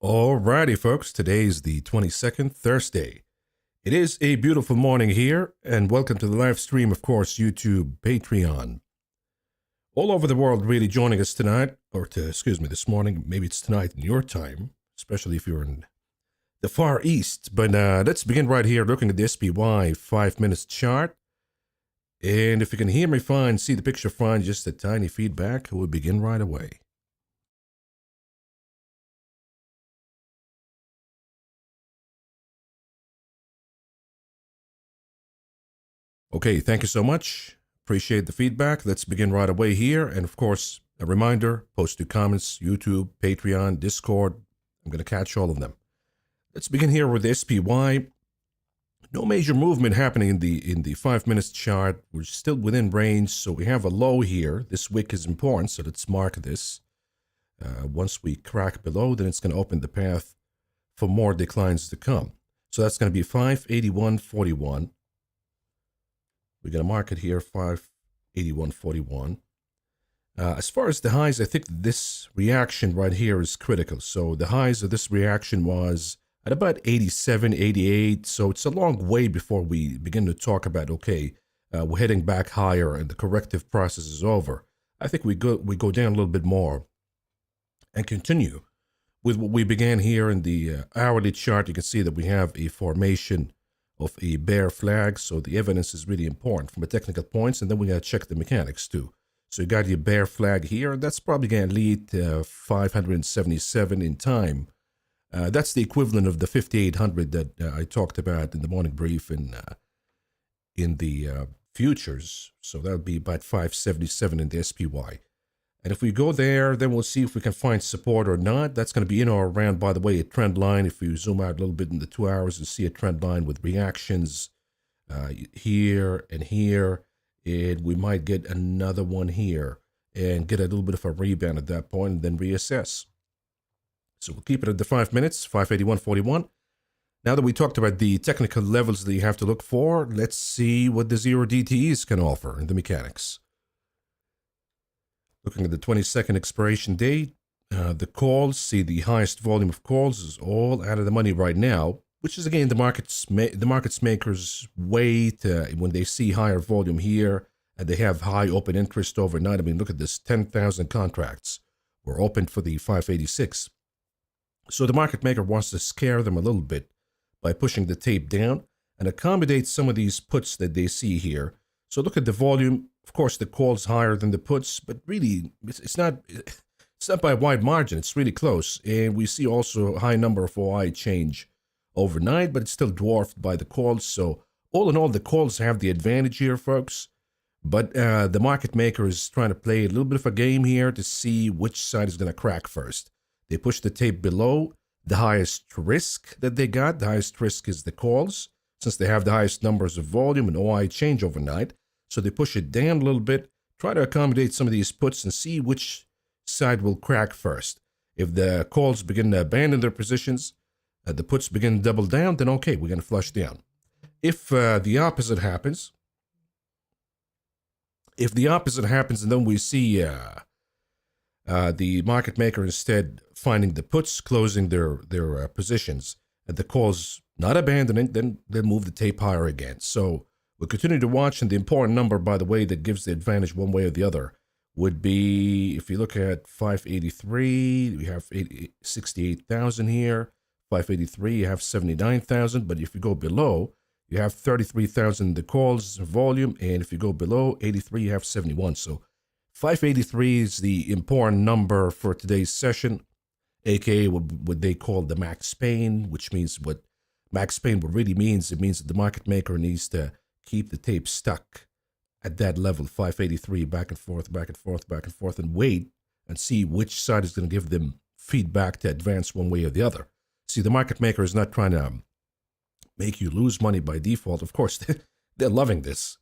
Alrighty, folks. Today's the 22nd, Thursday. It is a beautiful morning here, and welcome to the live stream, of course, YouTube, Patreon. All over the world really joining us tonight, this morning. Maybe it's tonight in your time, especially if you're in the Far East. But let's begin right here looking at the SPY 5 minutes chart. And if you can hear me fine, see the picture fine, just a tiny feedback, we'll begin right away. Okay, thank you so much. Appreciate the feedback. Let's begin right away here. And of course, a reminder, post your comments, YouTube, Patreon, Discord. I'm going to catch all of them. Let's begin here with the SPY. No major movement happening in the 5 minutes chart. We're still within range, so we have a low here. This wick is important, so let's mark this. Once we crack below, then it's going to open the path for more declines to come. So that's going to be 581.41. We're going to mark it here, 581.41. As far as the highs, I think this reaction right here is critical. So the highs of this reaction was at about 87, 88. So it's a long way before we begin to talk about, okay, we're heading back higher and the corrective process is over. I think we go down a little bit more and continue with what we began here in the hourly chart. You can see that we have a formation of a bear flag, so the evidence is really important from a technical points, and then we got to check the mechanics too. So you got your bear flag here, and that's probably going to lead to 577 in time. That's the equivalent of the 5,800 that I talked about in the morning brief in the futures. So that would be about 577 in the SPY. And if we go there, then we'll see if we can find support or not. That's going to be in or around, by the way, a trend line. If you zoom out a little bit in the 2 hours, you'll see a trend line with reactions here and here. And we might get another one here and get a little bit of a rebound at that point and then reassess. So we'll keep it at the 5 minutes, 581.41. Now that we talked about the technical levels that you have to look for, let's see what the zero DTEs can offer in the mechanics. Looking at the 22nd expiration date, the calls, see the highest volume of calls is all out of the money right now, which is again the markets makers wait when they see higher volume here and they have high open interest overnight. I mean, look at this, 10,000 contracts were opened for the 586. So the market maker wants to scare them a little bit by pushing the tape down and accommodate some of these puts that they see here. So look at the volume. Of course, the call's higher than the puts, but really, it's not by a wide margin. It's really close. And we see also a high number of OI change overnight, but it's still dwarfed by the calls. So all in all, the calls have the advantage here, folks. But the market maker is trying to play a little bit of a game here to see which side is going to crack first. They push the tape below the highest risk that they got. The highest risk is the calls, since they have the highest numbers of volume and OI change overnight. So they push it down a little bit, try to accommodate some of these puts and see which side will crack first. If the calls begin to abandon their positions, the puts begin to double down, then okay, we're going to flush down. If the opposite happens, and then we see the market maker instead finding the puts closing their positions, and the calls not abandoning, then they move the tape higher again. So we'll continue to watch, and the important number, by the way, that gives the advantage one way or the other would be, if you look at 583, we have 68,000 here. 583, you have 79,000. But if you go below, you have 33,000 the calls volume, and if you go below 83, you have 71. So 583 is the important number for today's session, aka what they call the max pain, which means what max pain really means. It means that the market maker needs to keep the tape stuck at that level, 583, back and forth, back and forth, back and forth, and wait and see which side is going to give them feedback to advance one way or the other. See, the market maker is not trying to make you lose money by default. Of course, they're loving this.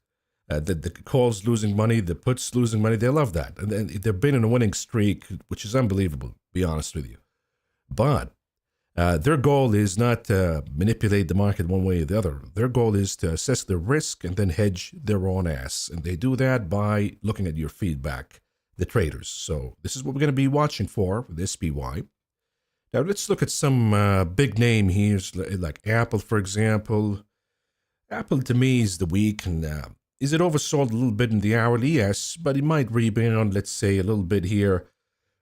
The calls losing money, the puts losing money, they love that. And they've been in a winning streak, which is unbelievable, to be honest with you. But their goal is not to manipulate the market one way or the other. Their goal is to assess the risk and then hedge their own ass. And they do that by looking at your feedback, the traders. So this is what we're going to be watching for, this SPY. Now let's look at some big name here, like Apple, for example. Apple to me is the weak, and is it oversold a little bit in the hourly? Yes, but it might rebound, let's say, a little bit here.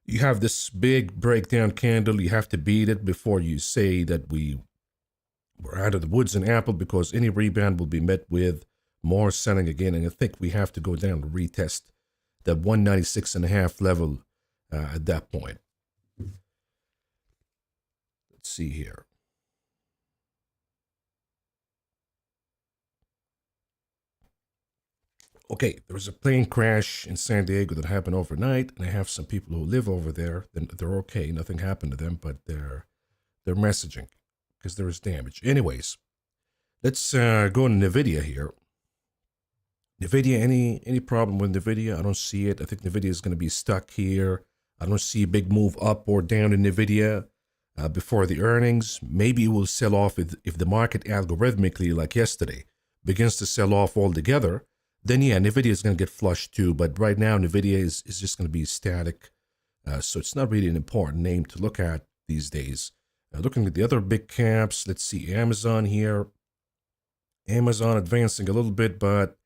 You have this big breakdown candle. You have to beat it before you say that we're out of the woods in Apple, because any rebound will be met with more selling again. And I think we have to go down to retest that 196.5 level at that point. Let's see here. Okay, there was a plane crash in San Diego that happened overnight, and I have some people who live over there. They're okay, nothing happened to them, but they're messaging because there is damage. Anyways, let's go to NVIDIA here. NVIDIA, any problem with NVIDIA? I don't see it. I think NVIDIA is going to be stuck here. I don't see a big move up or down in NVIDIA before the earnings. Maybe it will sell off if the market algorithmically, like yesterday, begins to sell off altogether. Then yeah, NVIDIA is going to get flushed too. But right now, NVIDIA is just going to be static. So it's not really an important name to look at these days. Looking at the other big caps, let's see Amazon here. Amazon advancing a little bit, but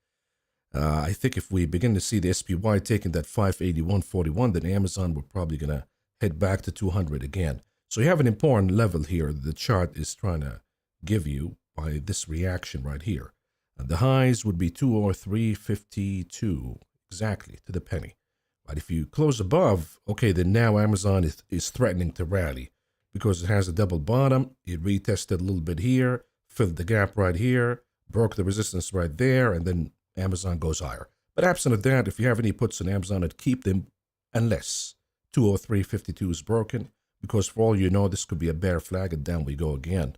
I think if we begin to see the SPY taking that 581.41, then Amazon we're probably going to head back to 200 again. So you have an important level here that the chart is trying to give you by this reaction right here. The highs would be 203.52 exactly to the penny. But if you close above, okay, then now Amazon is threatening to rally because it has a double bottom. It retested a little bit here, filled the gap right here, broke the resistance right there, and then Amazon goes higher. But absent of that, if you have any puts on Amazon, I'd keep them unless 203.52 is broken, because for all you know, this could be a bear flag and down we go again.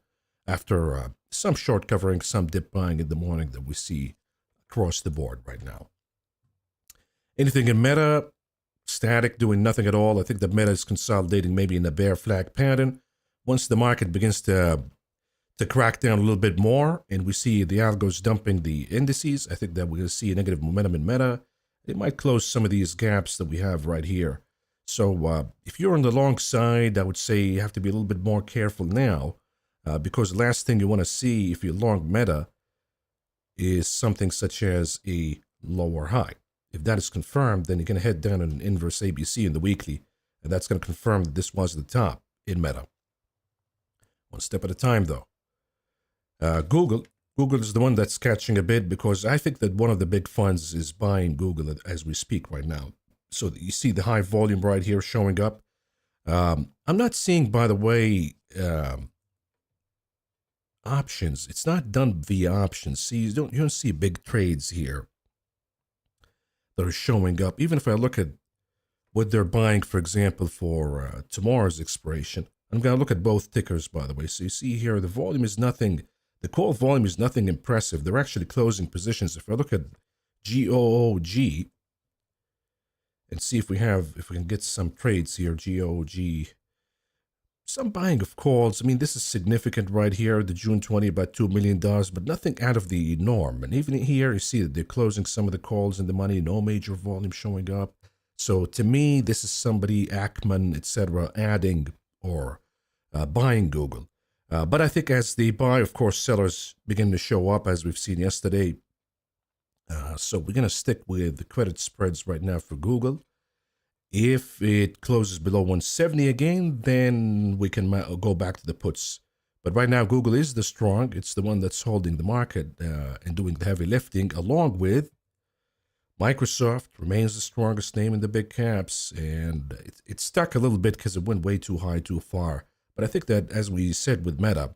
After some short covering, some dip buying in the morning that we see across the board right now. Anything in Meta, static, doing nothing at all. I think the Meta is consolidating maybe in a bear flag pattern. Once the market begins to crack down a little bit more and we see the algos dumping the indices, I think that we're going to see a negative momentum in Meta. It might close some of these gaps that we have right here. So if you're on the long side, I would say you have to be a little bit more careful now. Because the last thing you want to see if you're long Meta is something such as a lower high. If that is confirmed, then you're going to head down an inverse ABC in the weekly, and that's going to confirm that this was the top in Meta. One step at a time, though. Google is the one that's catching a bid because I think that one of the big funds is buying Google as we speak right now. So you see the high volume right here showing up. I'm not seeing, by the way, options. It's not done via options. See, you don't see big trades here that are showing up. Even if I look at what they're buying, for example, for tomorrow's expiration, I'm going to look at both tickers, by the way. So you see here, the volume is nothing. The call volume is nothing impressive. They're actually closing positions. If I look at GOOG and see if we can get some trades here, GOOG. Some buying of calls. I mean, this is significant right here, the June 20, about $2 million, but nothing out of the norm. And even here, you see that they're closing some of the calls in the money, no major volume showing up. So to me, this is somebody, Ackman, etc., adding or buying Google. But I think as they buy, of course, sellers begin to show up, as we've seen yesterday. So we're going to stick with the credit spreads right now for Google. If it closes below 170 again, then we can go back to the puts. But right now, Google is the strong. It's the one that's holding the market and doing the heavy lifting, along with Microsoft remains the strongest name in the big caps. And it's stuck a little bit because it went way too high, too far. But I think that, as we said with Meta,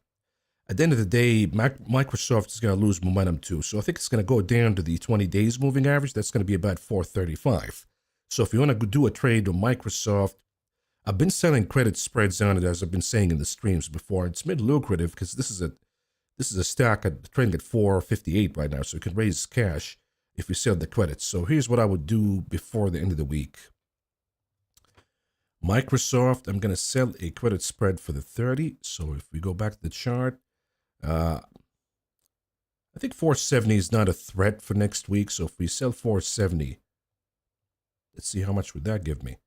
at the end of the day, Microsoft is going to lose momentum too. So I think it's going to go down to the 20 days moving average. That's going to be about 435. So if you want to do a trade on Microsoft, I've been selling credit spreads on it, as I've been saying in the streams before. It's made lucrative because this is a stock trading at 458 right now, so you can raise cash if you sell the credits. So here's what I would do before the end of the week. Microsoft, I'm going to sell a credit spread for the 30. So if we go back to the chart, I think 470 is not a threat for next week. So if we sell 470, let's see how much would that give me.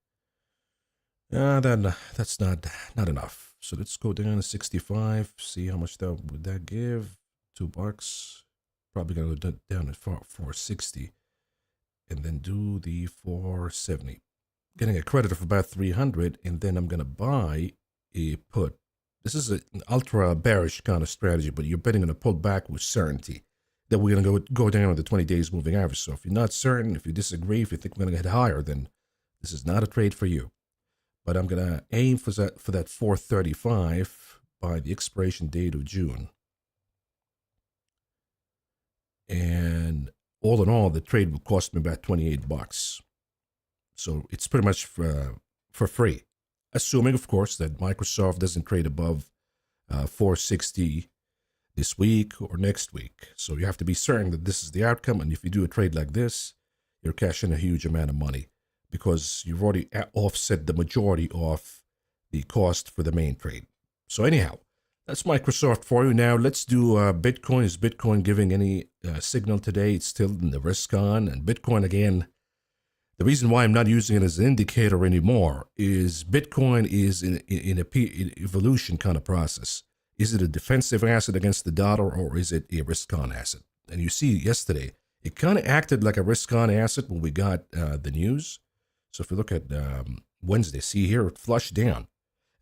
Then that's not enough. So let's go down to 65. See how much that would that give. $2. Probably gonna go down at 460, and then do the 470. Getting a credit of about 300, and then I'm gonna buy a put. This is an ultra bearish kind of strategy, but you're betting on a pull back with certainty that we're gonna go down on the 20 days moving average. So if you're not certain, if you disagree, if you think we're gonna get higher, then this is not a trade for you. But I'm gonna aim for that 435 by the expiration date of June. And all in all, the trade will cost me about $28. So it's pretty much for free, assuming, of course, that Microsoft doesn't trade above 460 this week or next week. So you have to be certain that this is the outcome. And if you do a trade like this, you're cashing a huge amount of money because you've already offset the majority of the cost for the main trade. So anyhow, that's Microsoft for you. Now let's do Bitcoin. Is Bitcoin giving any signal today? It's still in the risk on. And Bitcoin, again, the reason why I'm not using it as an indicator anymore is Bitcoin is in an evolution kind of process. Is it a defensive asset against the dollar, or is it a risk-on asset? And you see yesterday, it kind of acted like a risk-on asset when we got the news. So if you look at Wednesday, see here, it flushed down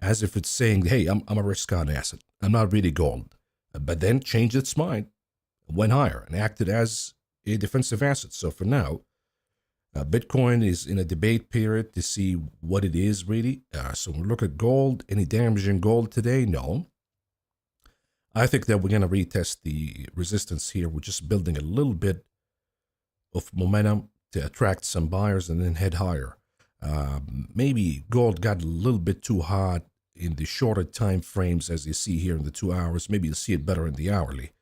as if it's saying, hey, I'm a risk-on asset. I'm not really gold. But then changed its mind, went higher, and acted as a defensive asset. So for now, Bitcoin is in a debate period to see what it is really. So we look at gold. Any damage in gold today? No. I think that we're going to retest the resistance here. We're just building a little bit of momentum to attract some buyers and then head higher. Maybe gold got a little bit too hot in the shorter time frames as you see here in the 2 hours. Maybe you'll see it better in the hourly.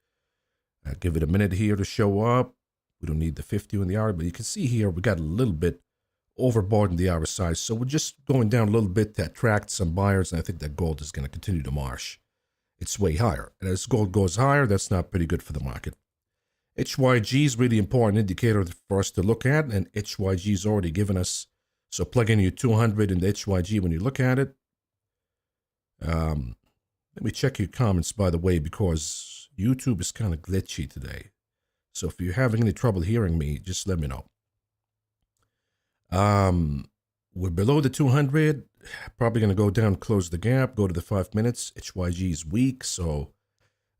Give it a minute here to show up. We don't need the 50 in the hour, but you can see here we got a little bit overbought in the hour size. So we're just going down a little bit to attract some buyers, and I think that gold is going to continue to march. It's way higher. And as gold goes higher, that's not pretty good for the market. HYG is really important indicator for us to look at, and HYG is already given us. So plug in your 200 in the HYG when you look at it. Let me check your comments, by the way, because YouTube is kind of glitchy today. So if you're having any trouble hearing me, just let me know. We're below the 200. Probably going to go down, close the gap, go to the 5 minutes. HYG is weak, so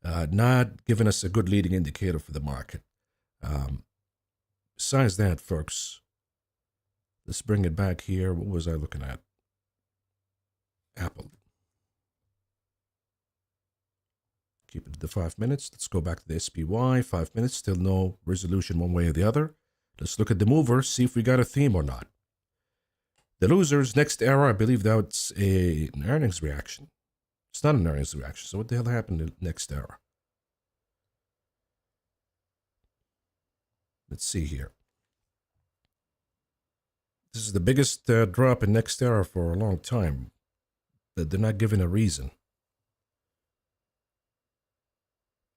not giving us a good leading indicator for the market. Besides that, folks, let's bring it back here. What was I looking at? Apple. Keep it to the 5 minutes. Let's go back to the SPY. 5 minutes, still no resolution one way or the other. Let's look at the movers, see if we got a theme or not. The losers, next era, I believe that's an earnings reaction. It's not an earnings reaction. So what the hell happened to next era? Let's see here. This is the biggest drop in next era for a long time. They're not giving a reason.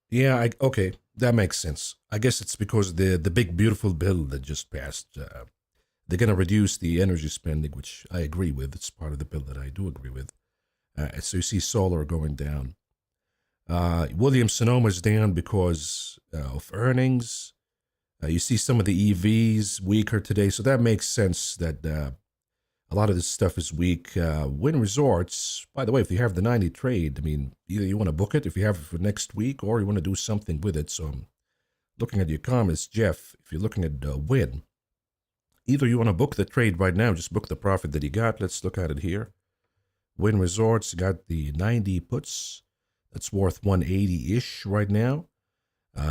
Yeah, okay, that makes sense. I guess it's because the big beautiful bill that just passed. They're going to reduce the energy spending, which I agree with. It's part of the bill that I do agree with. So you see solar going down. Williams-Sonoma is down because of earnings. You see some of the EVs weaker today, so that makes sense that a lot of this stuff is weak. Wynn Resorts, by the way, if you have the 90 trade, I mean, either you want to book it if you have it for next week or you want to do something with it. So I'm looking at your comments, Jeff. If you're looking at Wynn, either you want to book the trade right now, just book the profit that you got. Let's look at it here. Wynn Resorts got the 90 puts. That's worth 180-ish right now.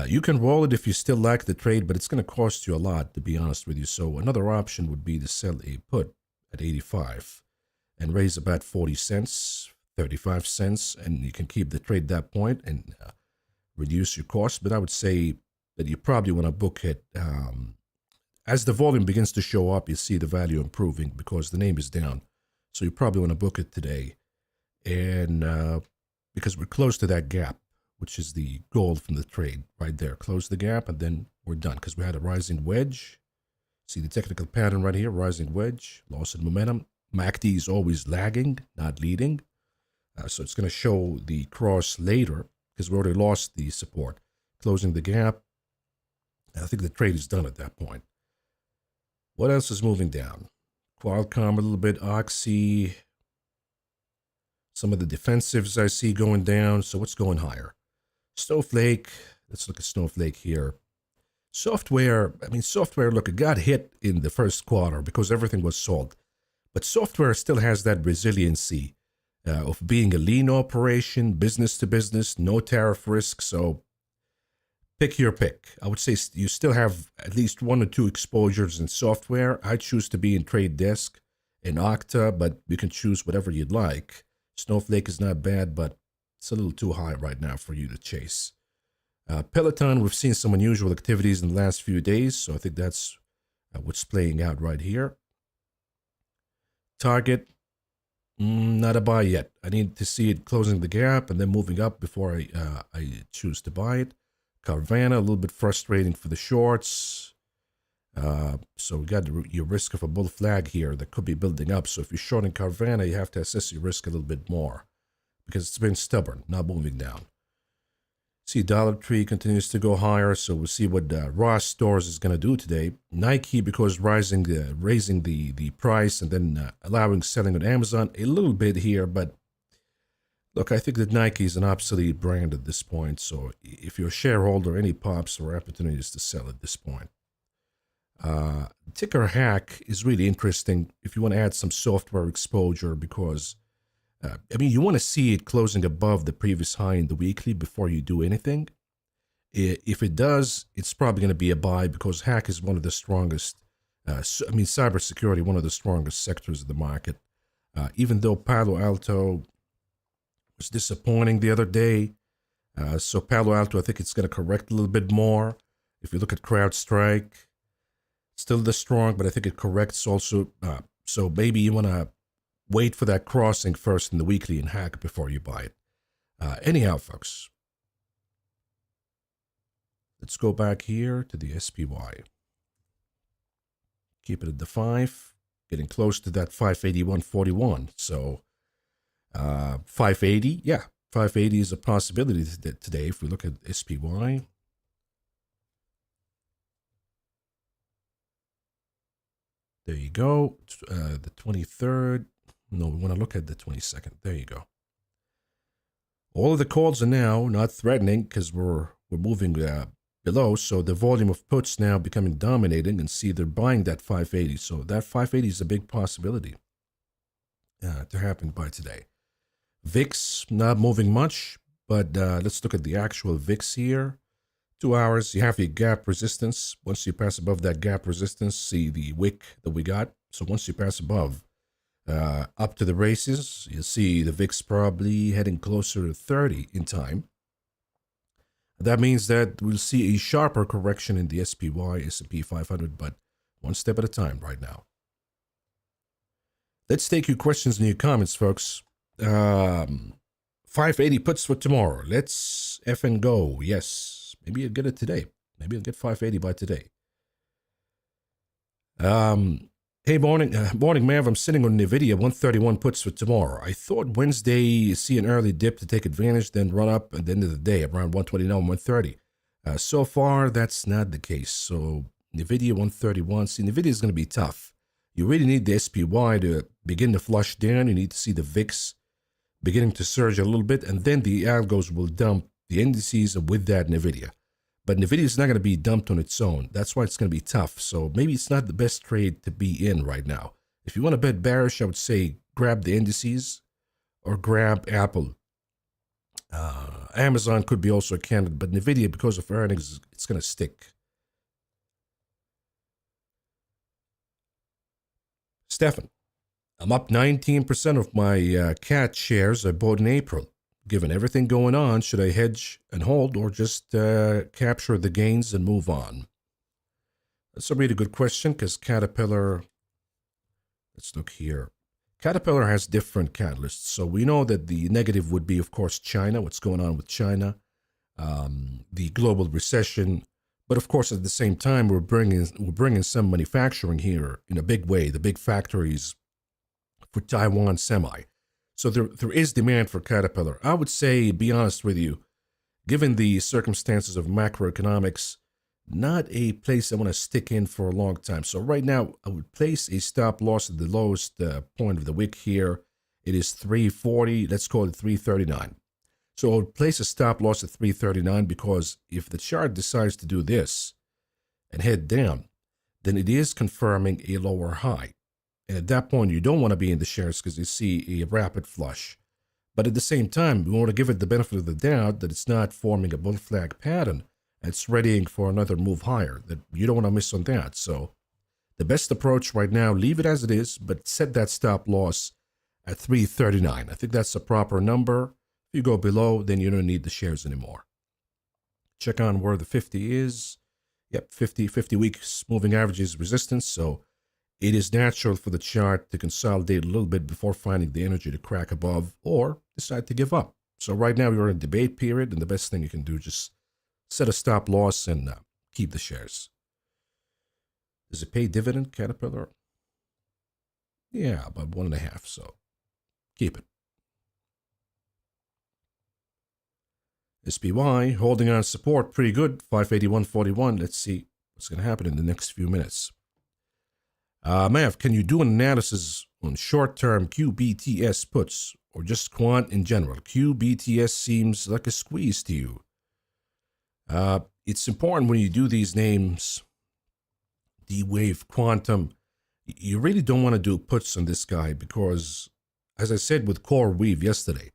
You can roll it if you still like the trade, but it's going to cost you a lot, to be honest with you. So another option would be to sell a put at 85 and raise about 40 cents, 35 cents, and you can keep the trade at that point and reduce your cost. But I would say that you probably want to book it. As the volume begins to show up, you see the value improving because the name is down. So you probably want to book it today. And because we're close to that gap, which is the goal from the trade right there. Close the gap, and then we're done because we had a rising wedge. See the technical pattern right here, rising wedge, loss in momentum. MACD is always lagging, not leading. So it's going to show the cross later because we already lost the support. Closing the gap. I think the trade is done at that point. What else is moving down? Qualcomm a little bit, Oxy. Some of the defensives I see going down. So what's going higher? Snowflake. Let's look at Snowflake here. Software, look, it got hit in the first quarter because everything was sold. But software still has that resiliency of being a lean operation, business to business, no tariff risk. So pick your pick. I would say you still have at least 1 or 2 exposures in software. I choose to be in Trade Desk and Okta, but you can choose whatever you'd like. Snowflake is not bad, but it's a little too high right now for you to chase. Peloton, we've seen some unusual activities in the last few days, so I think that's what's playing out right here. Target, not a buy yet. I need to see it closing the gap and then moving up before I choose to buy it. Carvana, a little bit frustrating for the shorts. So we got your risk of a bull flag here that could be building up. So if you're shorting Carvana, you have to assess your risk a little bit more because it's been stubborn, not moving down. See, Dollar Tree continues to go higher, so we'll see what Ross Stores is going to do today. Nike, because raising the price and then allowing selling on Amazon a little bit here, but look, I think that Nike is an obsolete brand at this point, so if you're a shareholder, any pops or opportunities to sell at this point. Ticker Hack is really interesting if you want to add some software exposure because you want to see it closing above the previous high in the weekly before you do anything. If it does, it's probably going to be a buy because Hack is one of the strongest, cybersecurity, one of the strongest sectors of the market. Even though Palo Alto was disappointing the other day, so Palo Alto, I think it's going to correct a little bit more. If you look at CrowdStrike, still the strong, but I think it corrects also. So maybe you want to wait for that crossing first in the weekly and Hack before you buy it. Anyhow, folks, let's go back here to the SPY. Keep it at the 5, getting close to that 581.41. So 580, yeah, 580 is a possibility today if we look at SPY. There you go, the 23rd. No, we want to look at the 22nd. There you go. All of the calls are now not threatening because we're moving below. So the volume of puts now becoming dominating and see they're buying that 580. So that 580 is a big possibility to happen by today. VIX not moving much, but let's look at the actual VIX here. 2 hours, you have your gap resistance. Once you pass above that gap resistance, see the wick that we got. So once you pass above, up to the races, you'll see the VIX probably heading closer to 30 in time. That means that we'll see a sharper correction in the SPY, S&P 500, but one step at a time right now. Let's take your questions and your comments, folks. 580 puts for tomorrow. Let's effing go. Yes, maybe I'll get it today. Maybe I'll get 580 by today. Hey, morning, Mav. I'm sitting on NVIDIA 131 puts for tomorrow. I thought Wednesday see an early dip to take advantage, then run up at the end of the day around 129, 130. So far, that's not the case. So NVIDIA 131. See, NVIDIA is going to be tough. You really need the SPY to begin to flush down. You need to see the VIX beginning to surge a little bit, and then the algos will dump the indices with that NVIDIA. But NVIDIA is not going to be dumped on its own. That's why it's going to be tough. So maybe it's not the best trade to be in right now. If you want to bet bearish, I would say grab the indices or grab Apple. Amazon could be also a candidate, but NVIDIA, because of earnings, it's going to stick. Stefan, I'm up 19% of my CAT shares I bought in April. Given everything going on, should I hedge and hold or just capture the gains and move on? That's a really good question because Caterpillar, let's look here. Caterpillar has different catalysts. So we know that the negative would be, of course, China, what's going on with China, the global recession. But of course, at the same time, we're bringing some manufacturing here in a big way, the big factories for Taiwan Semi. So there is demand for Caterpillar. I would say, be honest with you, given the circumstances of macroeconomics, not a place I want to stick in for a long time. So right now, I would place a stop loss at the lowest point of the wick here. It is 340. Let's call it 339. So I would place a stop loss at 339 because if the chart decides to do this and head down, then it is confirming a lower high. And at that point, you don't want to be in the shares because you see a rapid flush. But at the same time, we want to give it the benefit of the doubt that it's not forming a bull flag pattern. It's readying for another move higher. That you don't want to miss on that. So the best approach right now, leave it as it is, but set that stop loss at 339. I think that's a proper number. If you go below, then you don't need the shares anymore. Check on where the 50 is. Yep, 50 weeks moving average is resistance. So it is natural for the chart to consolidate a little bit before finding the energy to crack above or decide to give up. So right now we're in a debate period, and the best thing you can do is just set a stop loss and keep the shares. Does it pay dividend, Caterpillar? Yeah, about 1.5, so keep it. SPY holding on support pretty good, 581.41. Let's see what's going to happen in the next few minutes. Mav, can you do an analysis on short-term QBTS puts or just quant in general? QBTS seems like a squeeze to you. It's important when you do these names, D-Wave, Quantum, you really don't want to do puts on this guy because, as I said with CoreWeave yesterday,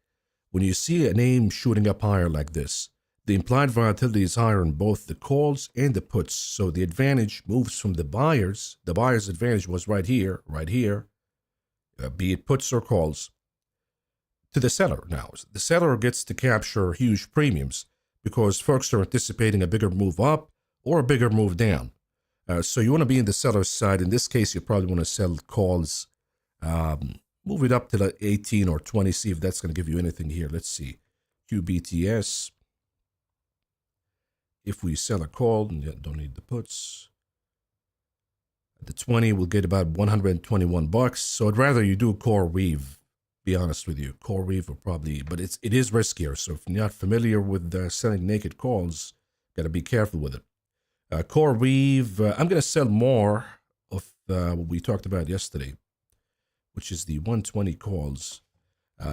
when you see a name shooting up higher like this, the implied volatility is higher in both the calls and the puts. So the advantage moves from the buyers. The buyer's advantage was right here, be it puts or calls, to the seller now. The seller gets to capture huge premiums because folks are anticipating a bigger move up or a bigger move down. So you want to be in the seller's side. In this case, you probably want to sell calls. Move it up to like 18 or 20, see if that's going to give you anything here. Let's see. QBTS. If we sell a call, don't need the puts. At the 20, we'll get about 121 bucks. So I'd rather you do CoreWeave, be honest with you. CoreWeave will probably, but it is riskier. So if you're not familiar with selling naked calls, got to be careful with it. CoreWeave, I'm going to sell more of what we talked about yesterday, which is the 120 calls.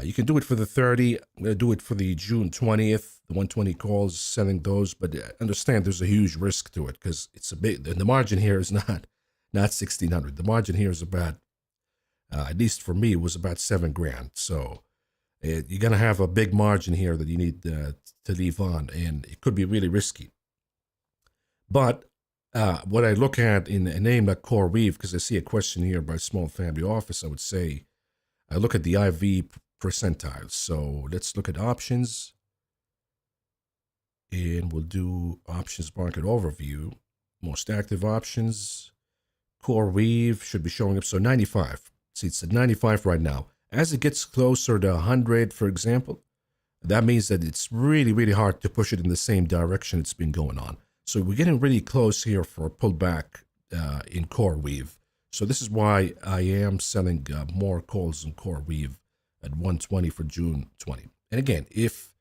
You can do it for the 30. I'm going to do it for the June 20th, the 120 calls, selling those. But understand there's a huge risk to it because it's a big, the margin here is not 1,600. The margin here is about, at least for me, it was about $7,000. So you're going to have a big margin here that you need to leave on, and it could be really risky. But what I look at in a name like CoreWeave, because I see a question here by Small Family Office, I would say I look at the IV percentiles. So let's look at options, and we'll do options market overview. Most active options, CoreWeave should be showing up. So 95. See, it's at 95 right now. As it gets closer to 100, for example, that means that it's really, really hard to push it in the same direction it's been going on. So we're getting really close here for a pullback in CoreWeave. So this is why I am selling more calls in CoreWeave at 120 for June 20. And again, if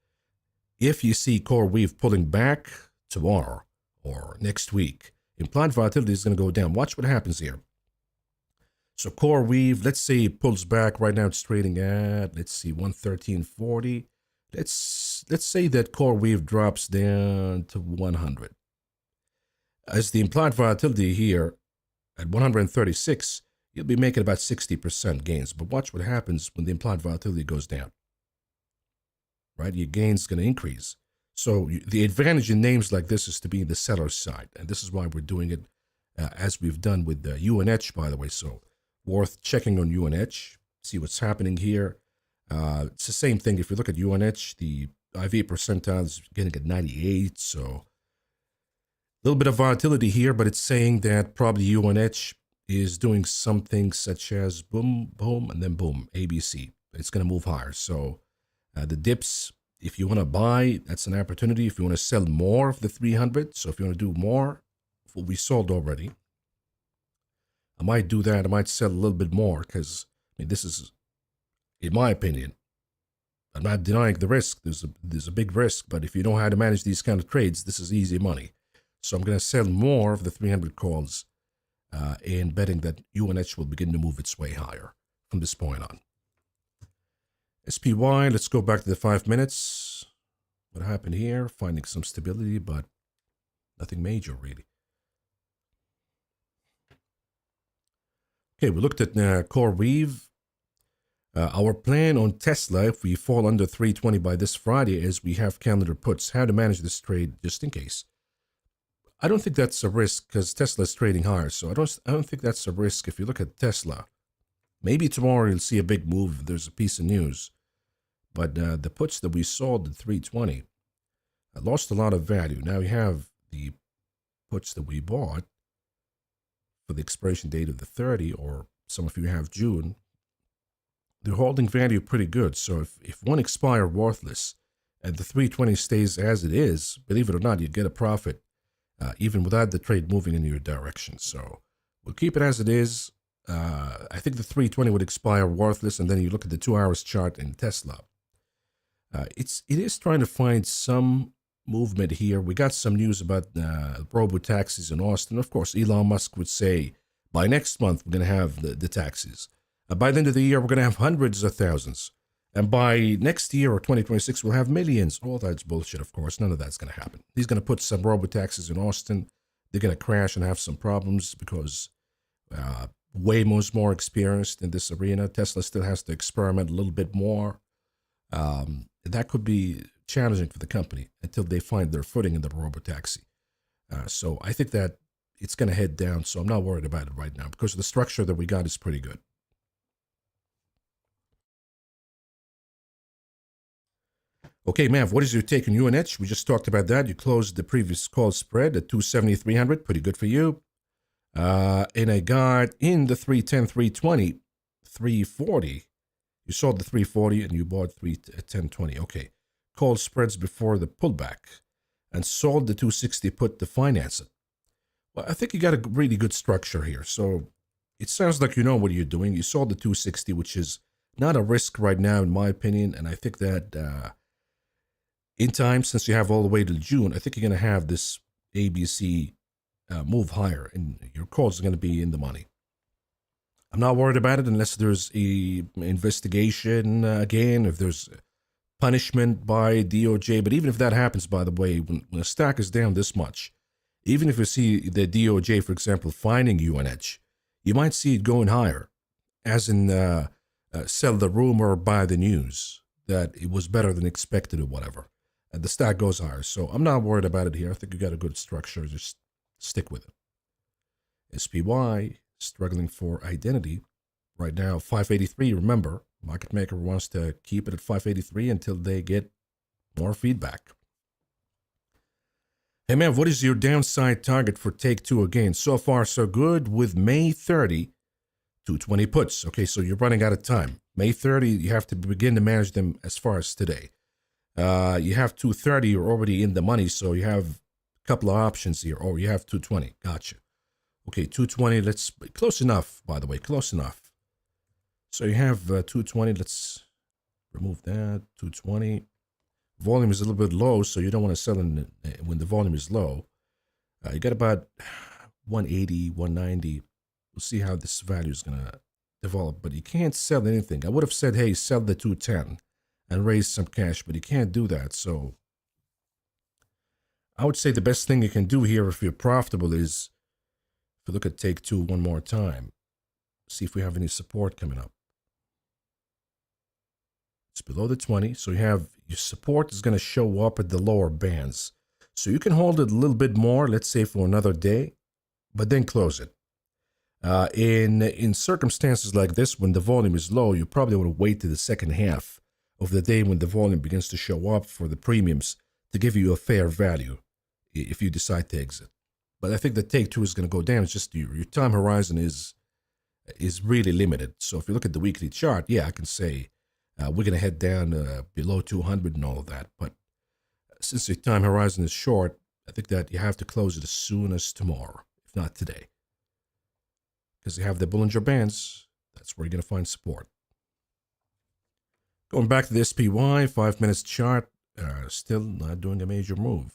you see CoreWeave pulling back tomorrow or next week, implied volatility is going to go down. Watch what happens here. So CoreWeave, let's say it pulls back. Right now it's trading at, let's see, 113.40. Let's say that CoreWeave drops down to 100. As the implied volatility here at 136, you'll be making about 60% gains. But watch what happens when the implied volatility goes down. Right? Your gain's going to increase. So the advantage in names like this is to be in the seller's side. And this is why we're doing it as we've done with UNH, by the way. So worth checking on UNH, see what's happening here. It's the same thing. If you look at UNH, the IV percentile is getting at 98. So a little bit of volatility here, but it's saying that probably UNH is doing something such as boom, boom, and then boom, ABC. It's going to move higher. So the dips, if you want to buy, that's an opportunity. If you want to sell more of the 300, so if you want to do more of what we sold already, I might do that. I might sell a little bit more because I mean, this is, in my opinion, I'm not denying the risk. There's a big risk, but if you know how to manage these kind of trades, this is easy money. So I'm going to sell more of the 300 calls and betting that UNH will begin to move its way higher from this point on. SPY, let's go back to the 5 minutes. What happened here? Finding some stability, but nothing major really. Okay, we looked at CoreWeave. Our plan on Tesla, if we fall under 320 by this Friday, is we have calendar puts. How to manage this trade just in case. I don't think that's a risk because Tesla is trading higher. So I don't think that's a risk if you look at Tesla. Maybe tomorrow you'll see a big move if there's a piece of news. But the puts that we sold at 320 lost a lot of value. Now we have the puts that we bought for the expiration date of the 30, or some of you have June. They're holding value pretty good. So if one expire worthless and the 320 stays as it is, believe it or not, you'd get a profit even without the trade moving in your direction. So we'll keep it as it is. I think the 320 would expire worthless, and then you look at the 2 hours chart in Tesla. It is trying to find some movement here. We got some news about robo-taxis in Austin. Of course, Elon Musk would say, by next month, we're going to have the taxis. By the end of the year, we're going to have hundreds of thousands. And by next year or 2026, we'll have millions. All that's bullshit, of course. None of that's going to happen. He's going to put some robo-taxis in Austin. They're going to crash and have some problems because Waymo's more experienced in this arena. Tesla still has to experiment a little bit more. That could be challenging for the company until they find their footing in the robo-taxi. So I think that it's going to head down. So I'm not worried about it right now because the structure that we got is pretty good. Okay, Mav, what is your take on UNH? We just talked about that. You closed the previous call spread at 270-300. Pretty good for you. And I got in the 310, 320, 340. You sold the 340 and you bought 310.20. Okay. Call spreads before the pullback and sold the 260 put to finance it. Well, I think you got a really good structure here. So it sounds like you know what you're doing. You sold the 260, which is not a risk right now, in my opinion. And I think that in time, since you have all the way to June, I think you're going to have this ABC move higher and your calls are going to be in the money. I'm not worried about it unless there's a investigation again, if there's punishment by DOJ. But even if that happens, by the way, when a stock is down this much, even if you see the DOJ, for example, finding UNH, you might see it going higher, as in sell the rumor or buy the news that it was better than expected or whatever. And the stock goes higher. So I'm not worried about it here. I think you got a good structure. Just stick with it. SPY, struggling for identity. Right now, 583. Remember, market maker wants to keep it at 583 until they get more feedback. Hey, man, what is your downside target for take two again? So far, so good with May 30, 220 puts. Okay, so you're running out of time. May 30, you have to begin to manage them as far as today. You have 230, you're already in the money, so you have a couple of options here. Or you have 220. Gotcha. Okay, 220, let's, close enough, by the way, close enough. So you have 220, let's remove that, 220. Volume is a little bit low, so you don't want to sell in when the volume is low. You got about 180, 190. We'll see how this value is going to develop, but you can't sell anything. I would have said, hey, sell the 210 and raise some cash, but you can't do that. So I would say the best thing you can do here if you're profitable is, if you look at take two one more time, see if we have any support coming up. It's below the 20, so you have your support is going to show up at the lower bands. So you can hold it a little bit more, let's say for another day, but then close it. In circumstances like this, when the volume is low, you probably want to wait to the second half of the day when the volume begins to show up for the premiums to give you a fair value if you decide to exit. But I think the take two is going to go down. It's just your time horizon is really limited. So if you look at the weekly chart, yeah, I can say we're going to head down below 200 and all of that. But since the time horizon is short, I think that you have to close it as soon as tomorrow, if not today. Because you have the Bollinger Bands, that's where you're going to find support. Going back to the SPY, 5 minutes chart, still not doing a major move.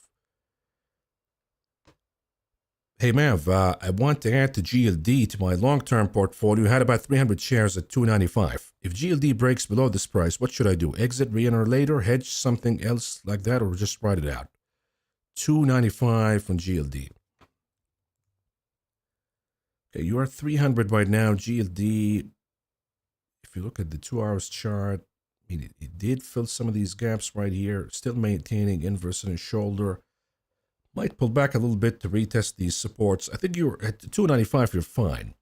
Hey Mav, I want to add to GLD to my long-term portfolio. I had about 300 shares at $2.95. If GLD breaks below this price, what should I do? Exit, re-enter later, hedge something else like that, or just write it out? $2.95 from GLD. Okay, you are 300 right now. GLD, if you look at the 2 hours chart, I mean, it did fill some of these gaps right here, still maintaining inverse and shoulder. Might pull back a little bit to retest these supports. I think you're at 295. You're fine.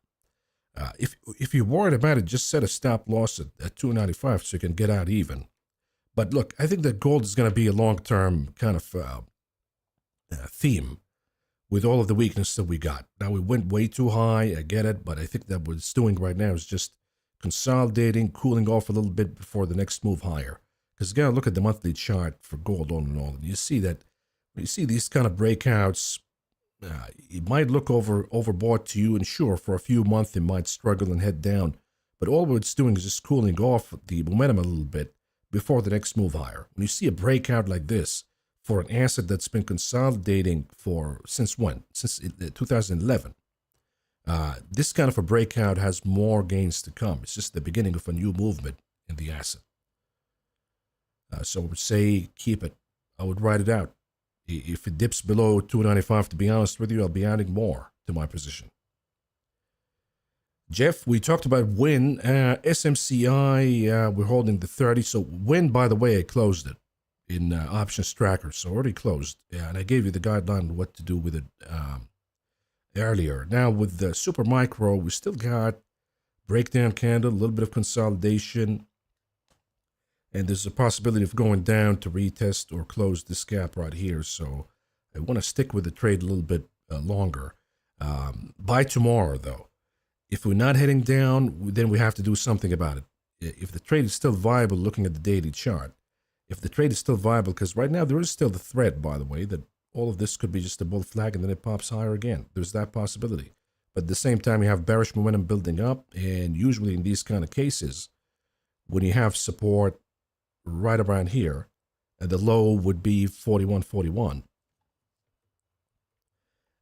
If you're worried about it, just set a stop loss at 295 so you can get out even. But look, I think that gold is going to be a long-term kind of theme with all of the weakness that we got. Now we went way too high. I get it, but I think that what it's doing right now is just consolidating, cooling off a little bit before the next move higher. Because you got to look at the monthly chart for gold all in all. And you see that. You see these kind of breakouts, it might look overbought to you, and sure, for a few months it might struggle and head down. But all it's doing is just cooling off the momentum a little bit before the next move higher. When you see a breakout like this for an asset that's been consolidating since when? Since 2011. This kind of a breakout has more gains to come. It's just the beginning of a new movement in the asset. So I would say keep it. I would write it out. If it dips below 295, to be honest with you, I'll be adding more to my position. Jeff, we talked about WIN. SMCI, we're holding the 30. So WIN, by the way, I closed it in options tracker. So already closed. And I gave you the guideline on what to do with it earlier. Now with the Super Micro, we still got breakdown candle, a little bit of consolidation. And there's a possibility of going down to retest or close this gap right here. So I want to stick with the trade a little bit longer. By tomorrow, though, if we're not heading down, then we have to do something about it. If the trade is still viable, looking at the daily chart, if the trade is still viable, because right now there is still the threat, by the way, that all of this could be just a bull flag and then it pops higher again. There's that possibility. But at the same time, you have bearish momentum building up. And usually in these kind of cases, when you have support right around here, and the low would be 41.41.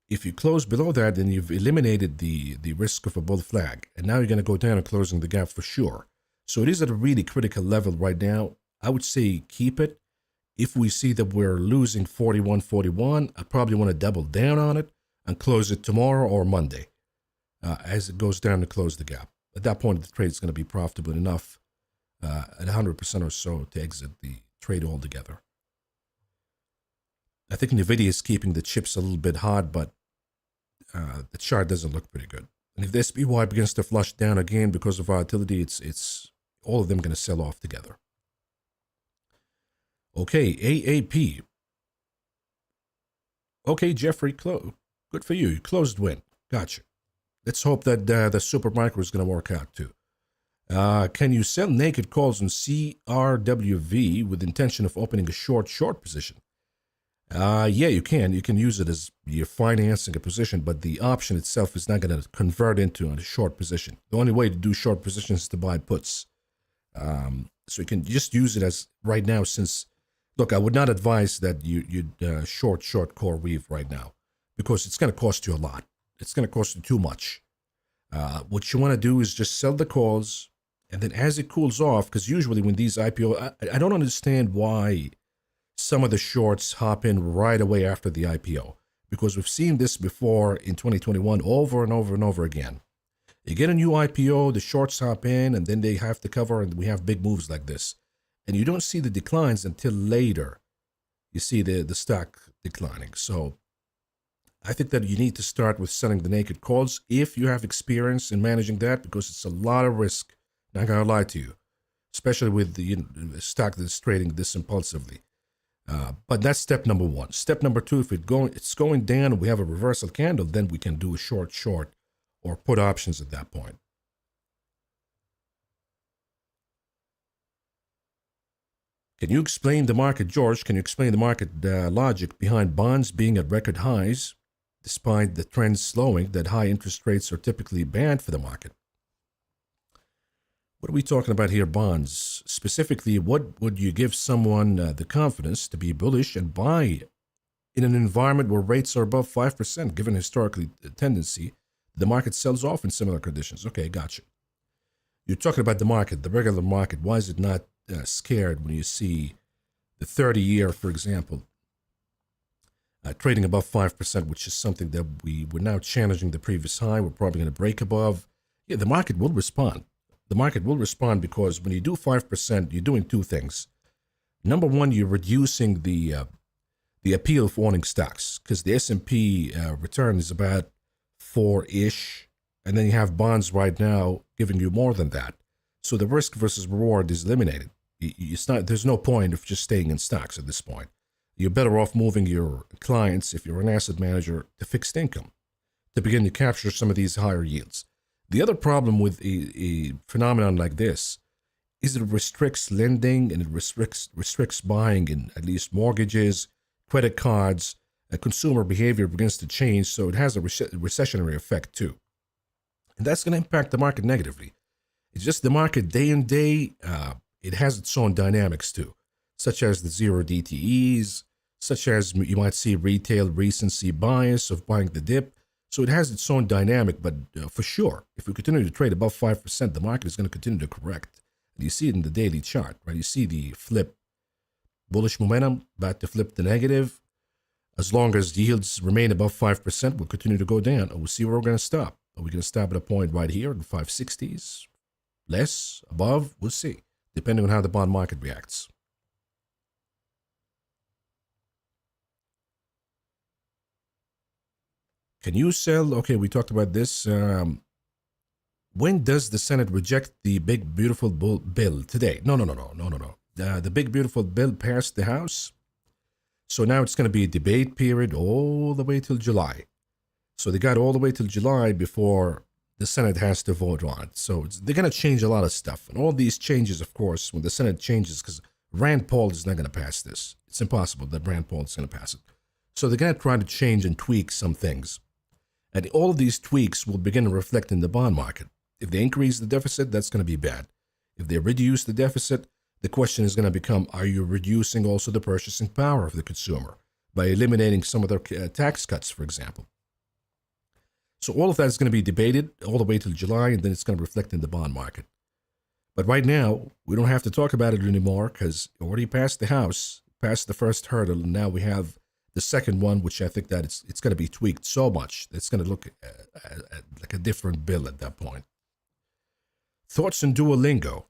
If you close below that, then you've eliminated the risk of a bull flag, and now you're going to go down and closing the gap for sure. So it is at a really critical level right now. I would say keep it. If we see that we're losing 41.41, I probably want to double down on it and close it tomorrow or Monday as it goes down to close the gap. At that point, the trade is going to be profitable enough at 100% or so to exit the trade altogether. I think NVIDIA is keeping the chips a little bit hot, but the chart doesn't look pretty good. And if the SPY begins to flush down again because of volatility, it's all of them going to sell off together. Okay, AAP. Okay, Jeffrey, good for you. You closed WIN. Gotcha. Let's hope that the Super Micro is going to work out too. Can you sell naked calls on CRWV with intention of opening a short position? Yeah, you can. You can use it as you're financing a position, but the option itself is not going to convert into a short position. The only way to do short positions is to buy puts. So you can just use it as right now since, look, I would not advise that you'd short CoreWeave right now because it's going to cost you a lot. It's going to cost you too much. What you want to do is just sell the calls, and then as it cools off, because usually when these IPO, I don't understand why some of the shorts hop in right away after the IPO, because we've seen this before in 2021 over and over and over again. You get a new IPO, the shorts hop in, and then they have to cover, and we have big moves like this. And you don't see the declines until later. You see the stock declining. So I think that you need to start with selling the naked calls if you have experience in managing that, because it's a lot of risk. Not gonna lie to you, especially with the stock that's trading this impulsively. But that's step number one. Step number two, if it's going down and we have a reversal candle, then we can do a short or put options at that point. Can you explain the market, George? Can you explain the market logic behind bonds being at record highs, despite the trend slowing that high interest rates are typically bad for the market? What are we talking about here? Bonds. Specifically, what would you give someone the confidence to be bullish and buy in an environment where rates are above 5%, given historically the tendency the market sells off in similar conditions? Okay, gotcha. You're talking about the market, the regular market. Why is it not scared when you see the 30-year, for example, trading above 5%, which is something that we're now challenging the previous high. We're probably going to break above. Yeah, the market will respond. The market will respond because when you do 5%, you're doing two things. Number one, you're reducing the appeal for owning stocks because the S&P return is about 4-ish, and then you have bonds right now giving you more than that. So the risk versus reward is eliminated. There's no point of just staying in stocks at this point. You're better off moving your clients, if you're an asset manager, to fixed income to begin to capture some of these higher yields. The other problem with a phenomenon like this is it restricts lending and it restricts buying in at least mortgages, credit cards. Consumer behavior begins to change, so it has a recessionary effect too. And that's going to impact the market negatively. It's just the market day in day, it has its own dynamics too, such as the zero DTEs, such as you might see retail recency bias of buying the dip. So it has its own dynamic, but for sure, if we continue to trade above 5%, the market is going to continue to correct. And you see it in the daily chart, right? You see the flip, bullish momentum, about to flip the negative. As long as yields remain above 5%, we'll continue to go down, and we'll see where we're going to stop. Are we going to stop at a point right here in the 560s? Less? Above? We'll see, depending on how the bond market reacts. Can you sell? Okay, we talked about this. When does the Senate reject the big, beautiful bill? Today. No. The big, beautiful bill passed the House. So now it's going to be a debate period all the way till July. So they got all the way till July before the Senate has to vote on it. So they're going to change a lot of stuff. And all these changes, of course, when the Senate changes, because Rand Paul is not going to pass this. It's impossible that Rand Paul is going to pass it. So they're going to try to change and tweak some things. And all of these tweaks will begin to reflect in the bond market. If they increase the deficit, that's going to be bad. If they reduce the deficit, the question is going to become, are you reducing also the purchasing power of the consumer by eliminating some of their tax cuts, for example? So all of that is going to be debated all the way till July, and then it's going to reflect in the bond market. But right now, we don't have to talk about it anymore because it already passed the House, passed the first hurdle, and now we have the second one, which I think that it's going to be tweaked so much that it's going to look like a different bill at that point. Thoughts on Duolingo.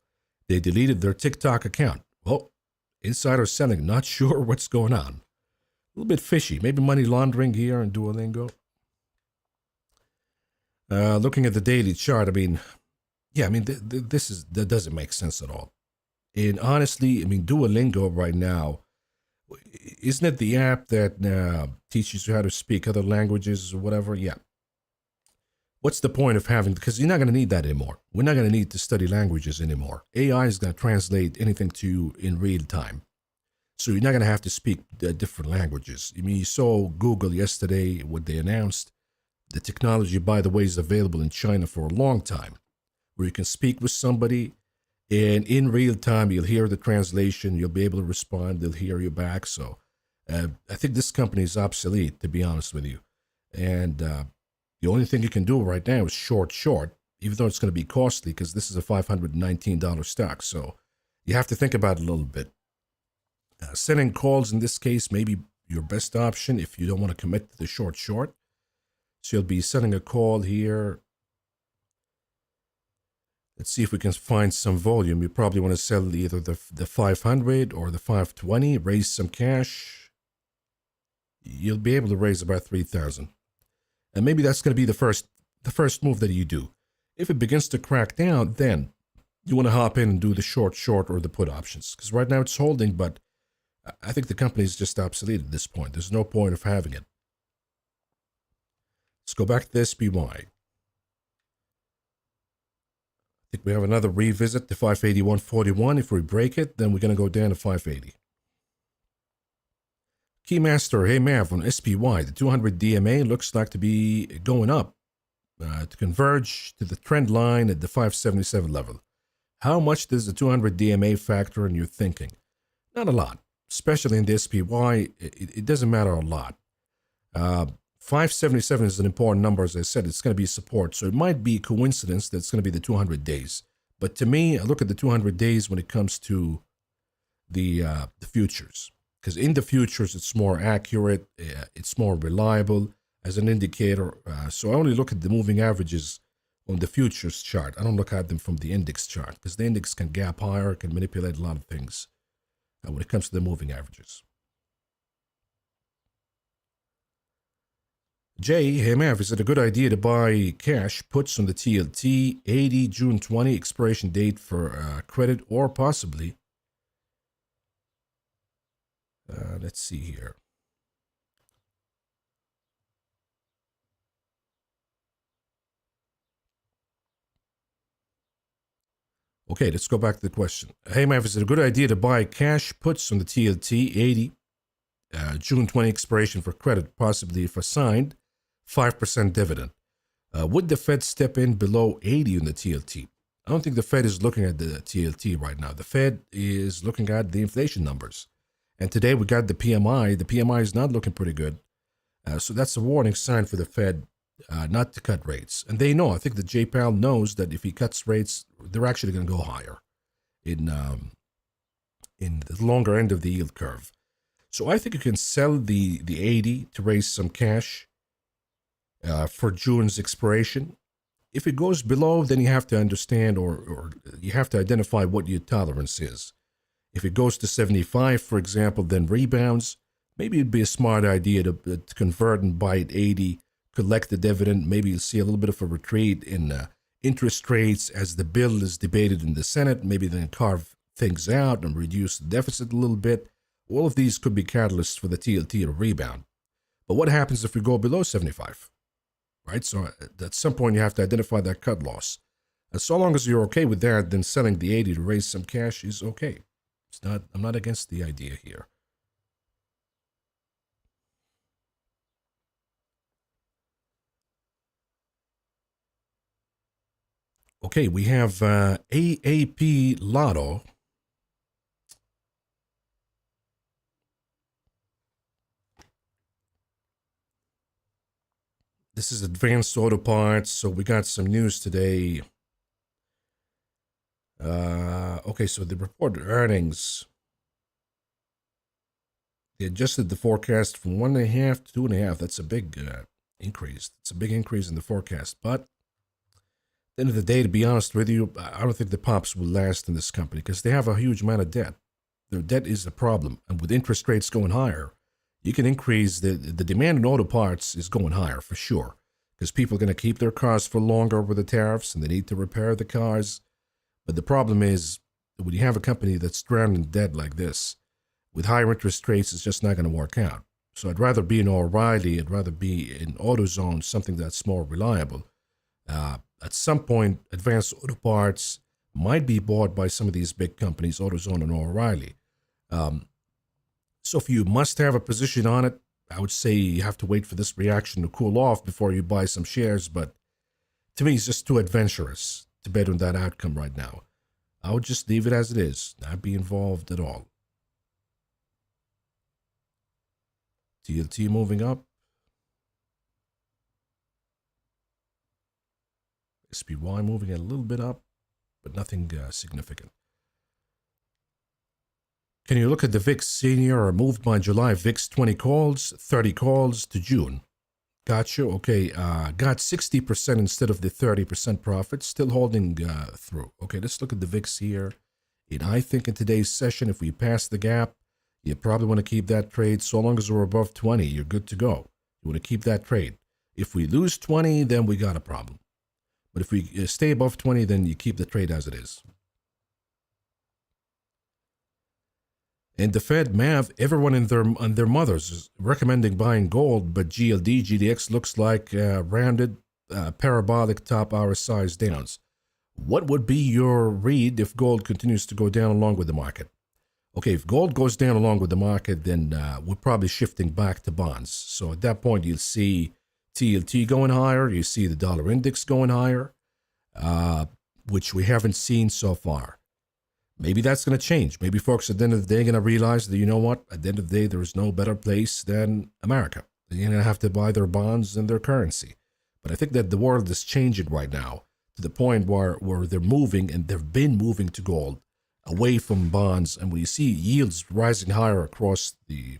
They deleted their TikTok account. Well, insider selling, not sure what's going on. A little bit fishy. Maybe money laundering here in Duolingo. Looking at the daily chart, that doesn't make sense at all. And honestly, Duolingo right now, isn't it the app that teaches you how to speak other languages or whatever? Yeah. What's the point of having, because you're not going to need that anymore. We're not going to need to study languages anymore. AI is going to translate anything to you in real time. So you're not going to have to speak different languages. You saw Google yesterday, what they announced. The technology, by the way, is available in China for a long time, where you can speak with somebody and in real time, you'll hear the translation, you'll be able to respond, they'll hear you back. So I think this company is obsolete, to be honest with you. And the only thing you can do right now is short, even though it's going to be costly because this is a $519 stock. So you have to think about it a little bit. Selling calls in this case may be your best option if you don't want to commit to the short. So you'll be selling a call here. Let's see if we can find some volume. You probably want to sell either the 500 or the 520, raise some cash. You'll be able to raise about 3,000. And maybe that's going to be the first move that you do. If it begins to crack down, then you want to hop in and do the short or the put options. Because right now it's holding, but I think the company is just obsolete at this point. There's no point of having it. Let's go back to the SPY. I think we have another revisit to 581.41. If we break it, then we're going to go down to 580. Keymaster, hey Mav, on SPY, the 200 DMA looks like to be going up to converge to the trend line at the 577 level. How much does the 200 DMA factor in your thinking? Not a lot, especially in the SPY. It doesn't matter a lot. 577 is an important number. As I said, it's going to be support. So it might be a coincidence that it's going to be the 200 days. But to me, I look at the 200 days when it comes to the futures. Because in the futures, it's more accurate. It's more reliable as an indicator. So I only look at the moving averages on the futures chart. I don't look at them from the index chart. Because the index can gap higher, can manipulate a lot of things when it comes to the moving averages. Jay, hey Mav, is it a good idea to buy cash puts on the TLT 80 June 20 expiration date for credit or possibly? Let's see here. Okay, let's go back to the question. Hey Mav, is it a good idea to buy cash puts on the TLT 80 June 20 expiration for credit, possibly if assigned 5% dividend? Would the Fed step in below 80 on the TLT? I don't think the Fed is looking at the TLT right now. The Fed is looking at the inflation numbers. And today we got the PMI. The PMI is not looking pretty good. So that's a warning sign for the Fed not to cut rates. And they know, I think that Jay Powell knows that if he cuts rates, they're actually going to go higher in the longer end of the yield curve. So I think you can sell the 80 to raise some cash for June's expiration. If it goes below, then you have to understand or you have to identify what your tolerance is. If it goes to 75, for example, then rebounds, maybe it'd be a smart idea to convert and buy at 80, collect the dividend. Maybe you'll see a little bit of a retreat in interest rates as the bill is debated in the Senate. Maybe then carve things out and reduce the deficit a little bit. All of these could be catalysts for the TLT to rebound. But what happens if we go below 75? Right? So at some point you have to identify that cut loss. And so long as you're okay with that, then selling the 80 to raise some cash is okay. I'm not against the idea here. Okay, we have AAP Lotto. This is Advanced Auto Parts, so we got some news today. Okay, so the reported earnings, they adjusted the forecast from 1.5 to 2.5. That's a big increase. It's a big increase in the forecast. But at the end of the day, to be honest with you, I don't think the pops will last in this company because they have a huge amount of debt. Their debt is the problem. And with interest rates going higher, you can increase the demand in auto parts is going higher for sure because people are going to keep their cars for longer with the tariffs and they need to repair the cars. But the problem is when you have a company that's drowned in debt like this, with higher interest rates, it's just not going to work out. So I'd rather be in O'Reilly. I'd rather be in AutoZone, something that's more reliable. At some point, Advanced Auto Parts might be bought by some of these big companies, AutoZone and O'Reilly. So if you must have a position on it, I would say you have to wait for this reaction to cool off before you buy some shares. But to me, it's just too adventurous to bet on that outcome right now. I would just leave it as it is, not be involved at all. TLT moving up. SPY moving a little bit up, but nothing significant. Can you look at the VIX senior or moved by July VIX 20 calls, 30 calls to June? Gotcha. Okay. Got 60% instead of the 30% profit. Still holding through. Okay, let's look at the VIX here. And I think in today's session, if we pass the gap, you probably want to keep that trade. So long as we're above 20, you're good to go. You want to keep that trade. If we lose 20, then we got a problem. But if we stay above 20, then you keep the trade as it is. And the Fed, Mav, everyone and their mothers is recommending buying gold, but GLD, GDX looks like rounded parabolic top hour size downs. What would be your read if gold continues to go down along with the market? Okay, if gold goes down along with the market, then we're probably shifting back to bonds. So at that point, you'll see TLT going higher. You see the dollar index going higher. which we haven't seen so far. Maybe that's going to change. Maybe folks at the end of the day are going to realize that, you know what, at the end of the day, there is no better place than America. They're going to have to buy their bonds and their currency. But I think that the world is changing right now to the point where they're moving, and they've been moving to gold, away from bonds. And we see yields rising higher across the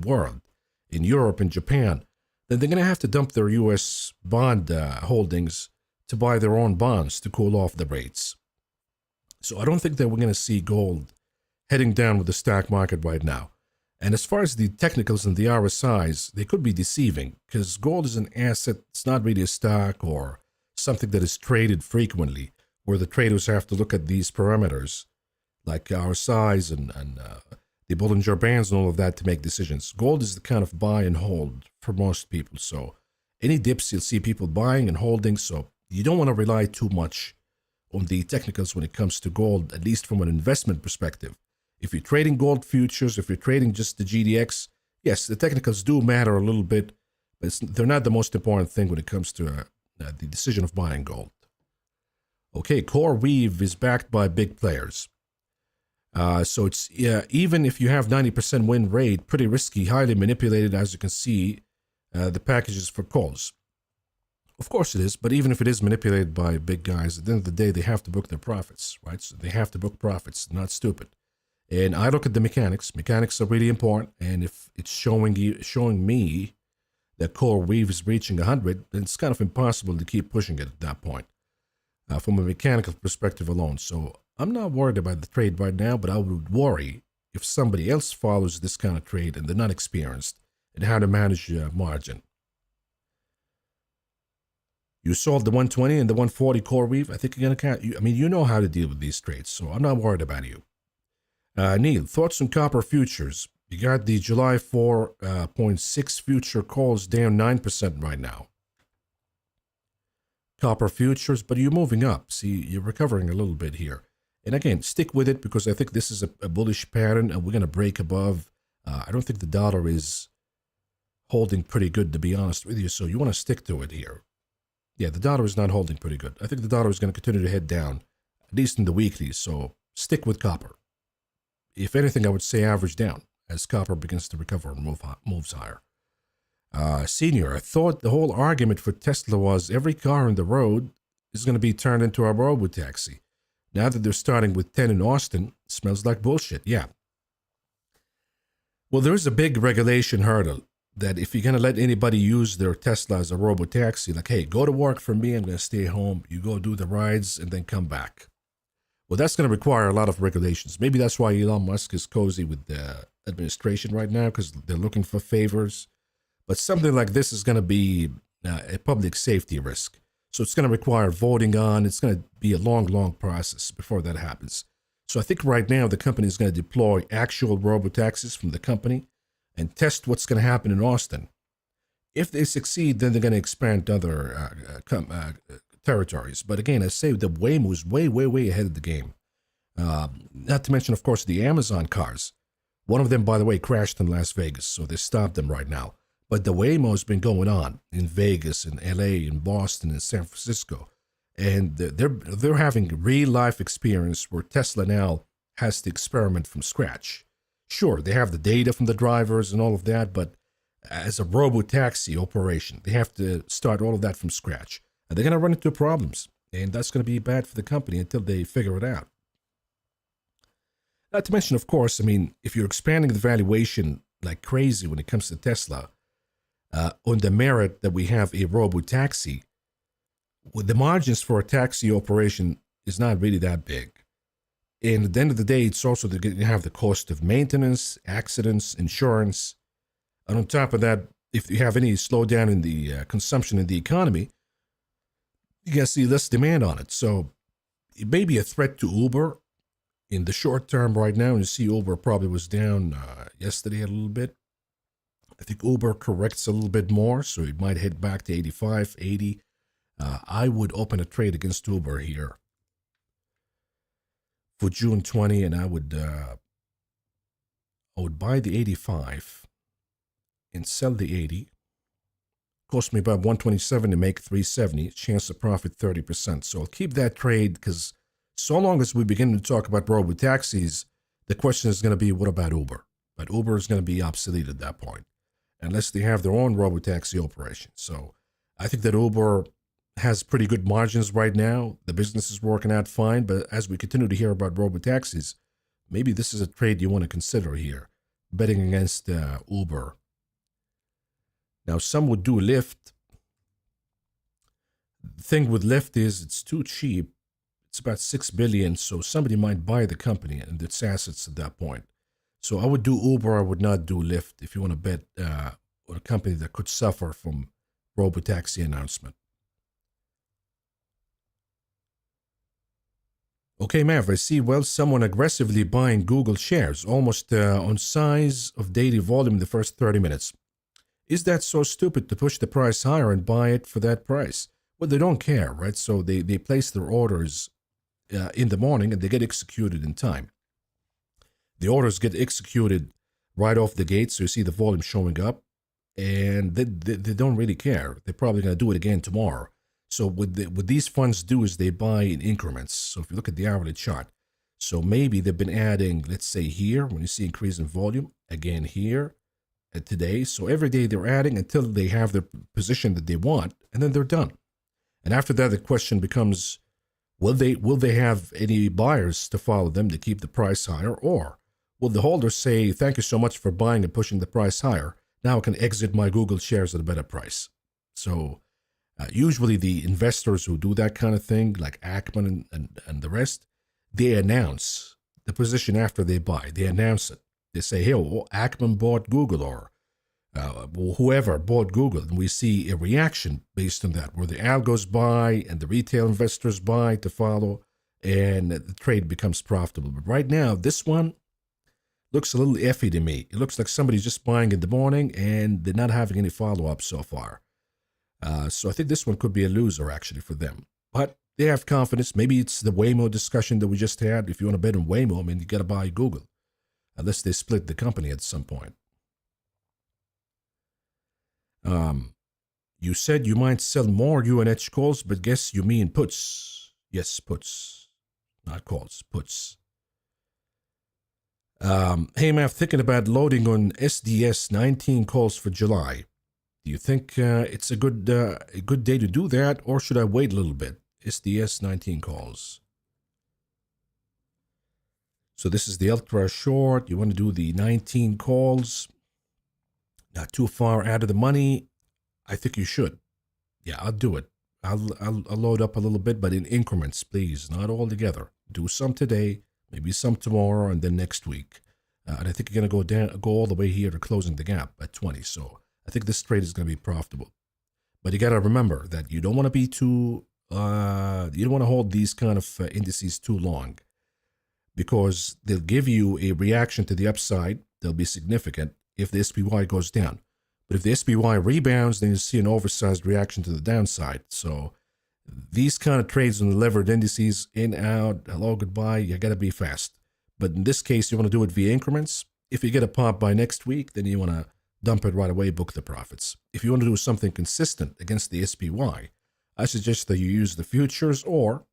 world, in Europe and Japan, then they're going to have to dump their U.S. bond holdings to buy their own bonds to cool off the rates. So I don't think that we're going to see gold heading down with the stock market right now. And as far as the technicals and the RSIs, they could be deceiving, because gold is an asset. It's not really a stock or something that is traded frequently, where the traders have to look at these parameters like RSIs and the Bollinger Bands and all of that to make decisions. Gold is the kind of buy and hold for most people. So any dips, you'll see people buying and holding. So you don't want to rely too much on the technicals when it comes to gold, at least from an investment perspective. If you're trading gold futures, if you're trading just the GDX, yes, the technicals do matter a little bit, but they're not the most important thing when it comes to the decision of buying gold. Okay, CoreWeave is backed by big players. So it's even if you have 90% win rate, pretty risky, highly manipulated, as you can see, the packages for calls. Of course it is, but even if it is manipulated by big guys, at the end of the day, they have to book their profits, right? So they have to book profits, not stupid. And I look at the mechanics. Mechanics are really important, and if it's showing me that CoreWeave is reaching 100, then it's kind of impossible to keep pushing it at that point, from a mechanical perspective alone. So I'm not worried about the trade right now, but I would worry if somebody else follows this kind of trade and they're not experienced in how to manage margin. You sold the 120 and the 140 CoreWeave. I think you're going to, you know how to deal with these trades, so I'm not worried about you. Neil, thoughts on copper futures? You got the July 4.6 future calls down 9% right now. Copper futures, but you're moving up. See, you're recovering a little bit here. And again, stick with it, because I think this is a bullish pattern, and we're going to break above. I don't think the dollar is holding pretty good, to be honest with you, so you want to stick to it here. Yeah, the dollar is not holding pretty good. I think the dollar is going to continue to head down, at least in the weeklies, so stick with copper. If anything, I would say average down as copper begins to recover and moves higher. Senior, I thought the whole argument for Tesla was every car on the road is going to be turned into a robotaxi. Now that they're starting with 10 in Austin, it smells like bullshit. Yeah. Well, there's a big regulation hurdle that if you're going to let anybody use their Tesla as a robotaxi, like, hey, go to work for me, I'm going to stay home, you go do the rides, and then come back. Well, that's going to require a lot of regulations. Maybe that's why Elon Musk is cozy with the administration right now, because they're looking for favors. But something like this is going to be a public safety risk. So it's going to require voting on. It's going to be a long, long process before that happens. So I think right now the company is going to deploy actual robotaxis from the company and test what's going to happen in Austin. If they succeed, then they're going to expand to other territories. But again, I say the Waymo is way, way, way ahead of the game. Not to mention, of course, the Amazon cars. One of them, by the way, crashed in Las Vegas, so they stopped them right now. But the Waymo's been going on in Vegas, in LA, in Boston, in San Francisco. And they're having real life experience where Tesla now has to experiment from scratch. Sure, they have the data from the drivers and all of that, but as a robo-taxi operation, they have to start all of that from scratch. And they're going to run into problems, and that's going to be bad for the company until they figure it out. Not to mention, of course, if you're expanding the valuation like crazy when it comes to Tesla, on the merit that we have a robo-taxi, with the margins for a taxi operation is not really that big. And at the end of the day, it's also going to have the cost of maintenance, accidents, insurance. And on top of that, if you have any slowdown in the consumption in the economy, you're going to see less demand on it. So it may be a threat to Uber in the short term right now. And you see Uber probably was down yesterday a little bit. I think Uber corrects a little bit more, so it might head back to 85, 80. I would open a trade against Uber here for June 20, and I would buy the 85 and sell the 80. cost me about 127 to make 370. Chance of profit 30%. So I'll keep that trade because so long as we begin to talk about robo-taxis, the question is going to be, what about Uber? But Uber is going to be obsolete at that point, unless they have their own robo-taxi operation. So I think that Uber has pretty good margins right now. The business is working out fine, but as we continue to hear about robo-taxis, maybe this is a trade you want to consider here, betting against Uber. Now, some would do Lyft. The thing with Lyft is it's too cheap. It's about $6 billion, so somebody might buy the company and its assets at that point. So I would do Uber. I would not do Lyft if you want to bet on a company that could suffer from robo-taxi announcement. Okay, Mav, I see, well, someone aggressively buying Google shares, almost on size of daily volume in the first 30 minutes. Is that so stupid to push the price higher and buy it for that price? Well, they don't care, right? So they place their orders in the morning and they get executed in time. The orders get executed right off the gate, so you see the volume showing up, and they don't really care. They're probably going to do it again tomorrow. So what these funds do is they buy in increments. So if you look at the hourly chart, so maybe they've been adding, let's say here, when you see increase in volume, again here, today. So every day they're adding until they have the position that they want, and then they're done. And after that, the question becomes, will they have any buyers to follow them to keep the price higher, or will the holders say, thank you so much for buying and pushing the price higher, now I can exit my Google shares at a better price? So usually the investors who do that kind of thing, like Ackman and the rest, they announce the position after they buy. They announce it. They say, hey, well, Ackman bought Google, or whoever bought Google, and we see a reaction based on that, where the algos buy and the retail investors buy to follow, and the trade becomes profitable. But right now, this one looks a little iffy to me. It looks like somebody's just buying in the morning, and they're not having any follow-up so far. So I think this one could be a loser, actually, for them. But they have confidence. Maybe it's the Waymo discussion that we just had. If you want to bet on Waymo, I mean, you got to buy Google, unless they split the company at some point. You said you might sell more UNH calls, but guess you mean puts. Yes, puts, not calls, puts. Hey, Mav, thinking about loading on SDS 19 calls for July. Do you think it's a good day to do that, or should I wait a little bit? SDS 19 calls. So this is the ultra short. You want to do the 19 calls. Not too far out of the money. I think you should. Yeah, I'll do it. I'll load up a little bit, but in increments, please, not all together. Do some today, maybe some tomorrow, and then next week. And I think you're going to go all the way here to closing the gap at 20. So I think this trade is going to be profitable. But you got to remember that you don't want to be too, you don't want to hold these kind of indices too long, because they'll give you a reaction to the upside. They'll be significant if the SPY goes down. But if the SPY rebounds, then you see an oversized reaction to the downside. So these kind of trades on the levered indices, in, out, hello, goodbye, you got to be fast. But in this case, you want to do it via increments. If you get a pop by next week, then you want to dump it right away, book the profits. If you want to do something consistent against the SPY, I suggest that you use the futures or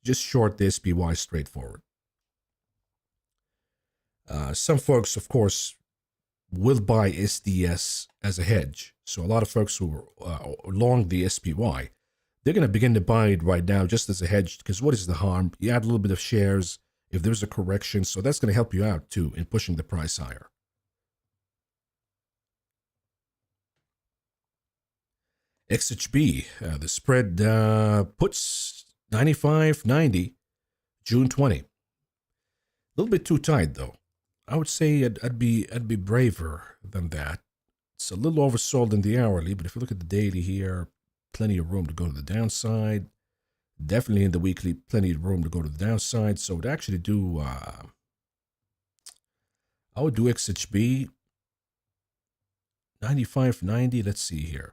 just short the SPY straightforward. Some folks, of course, will buy SDS as a hedge. So a lot of folks who are long the SPY, they're going to begin to buy it right now just as a hedge, because what is the harm? You add a little bit of shares if there's a correction, so that's going to help you out too in pushing the price higher. XHB, the spread puts 95.90, June 20. A little bit too tight though. I would say I'd be braver than that. It's a little oversold in the hourly, but if you look at the daily here, plenty of room to go to the downside. Definitely in the weekly, plenty of room to go to the downside. So I would actually do, I would do XHB 95.90. Let's see here.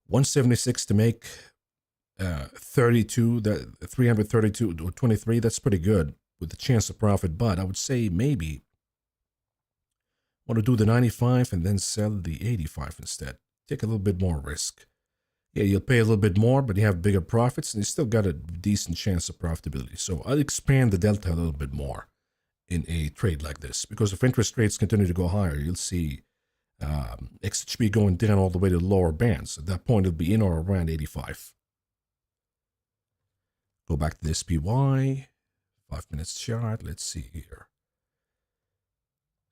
176 to make 32, the 332 or 23. That's pretty good with the chance of profit. But I would say maybe want to do the 95 and then sell the 85 instead. take a little bit more risk. Yeah, you'll pay a little bit more, but you have bigger profits, and you still got a decent chance of profitability. So I'll expand the delta a little bit more in a trade like this, because if interest rates continue to go higher, you'll see XHP going down all the way to the lower bands. At that point, it'll be in or around 85. Go back to the SPY, 5 minutes chart. Let's see here.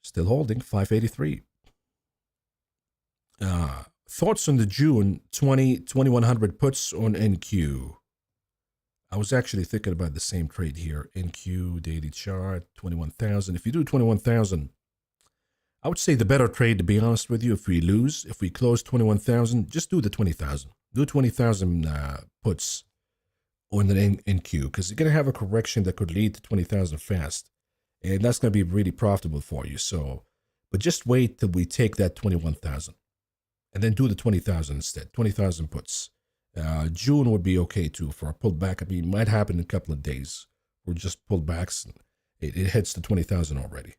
Still holding 583. Thoughts on the June 2100 puts on NQ? I was actually thinking about the same trade here. NQ daily chart 21,000. If you do 21,000, I would say the better trade, to be honest with you, if we close 21,000, just do the 20,000. Do 20,000 puts on the NQ, because you're going to have a correction that could lead to 20,000 fast. And that's going to be really profitable for you. So, but just wait till we take that 21,000 and then do the 20,000 instead. 20,000 puts. June would be okay too for a pullback. I mean, it might happen in a couple of days. Or just pullbacks and it heads to 20,000 already.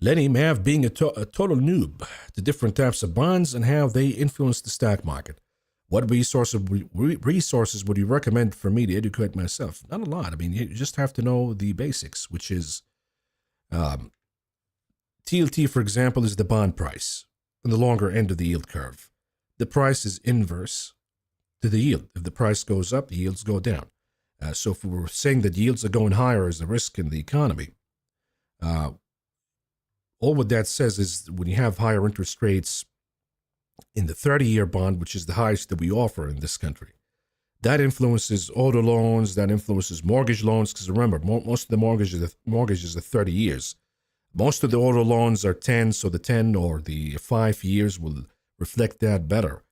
Lenny Mav being a total noob to different types of bonds and how they influence the stock market. What resources would you recommend for me to educate myself? Not a lot. I mean, you just have to know the basics, which is TLT, for example, is the bond price on the longer end of the yield curve. The price is inverse to the yield. If the price goes up, the yields go down. So if we're saying that yields are going higher as a risk in the economy, all what that says is when you have higher interest rates in the 30-year bond, which is the highest that we offer in this country, that influences auto loans, that influences mortgage loans, because remember, most of the mortgages are 30 years. Most of the auto loans are 10, so the 10 or the 5 years will reflect that better.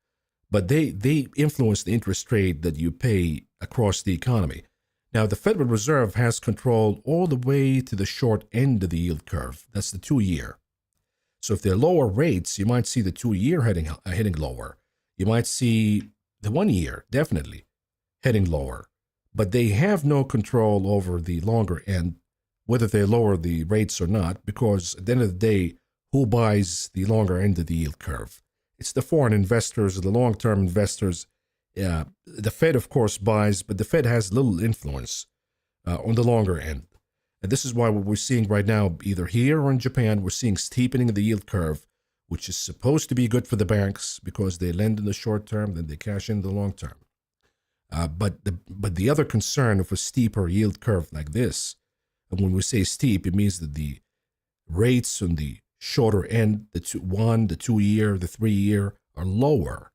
But they influence the interest rate that you pay across the economy. Now, the Federal Reserve has control all the way to the short end of the yield curve. That's the 2-year. So if they're lower rates, you might see the 2-year heading lower. You might see the 1-year definitely heading lower. But they have no control over the longer end, whether they lower the rates or not, because at the end of the day, who buys the longer end of the yield curve? It's the foreign investors, the long-term investors. The Fed, of course, buys, but the Fed has little influence on the longer end. And this is why what we're seeing right now, either here or in Japan, we're seeing steepening of the yield curve, which is supposed to be good for the banks because they lend in the short term, then they cash in the long term. But the other concern of a steeper yield curve like this, and when we say steep, it means that the rates on the shorter end, the 2-year, the 3-year, are lower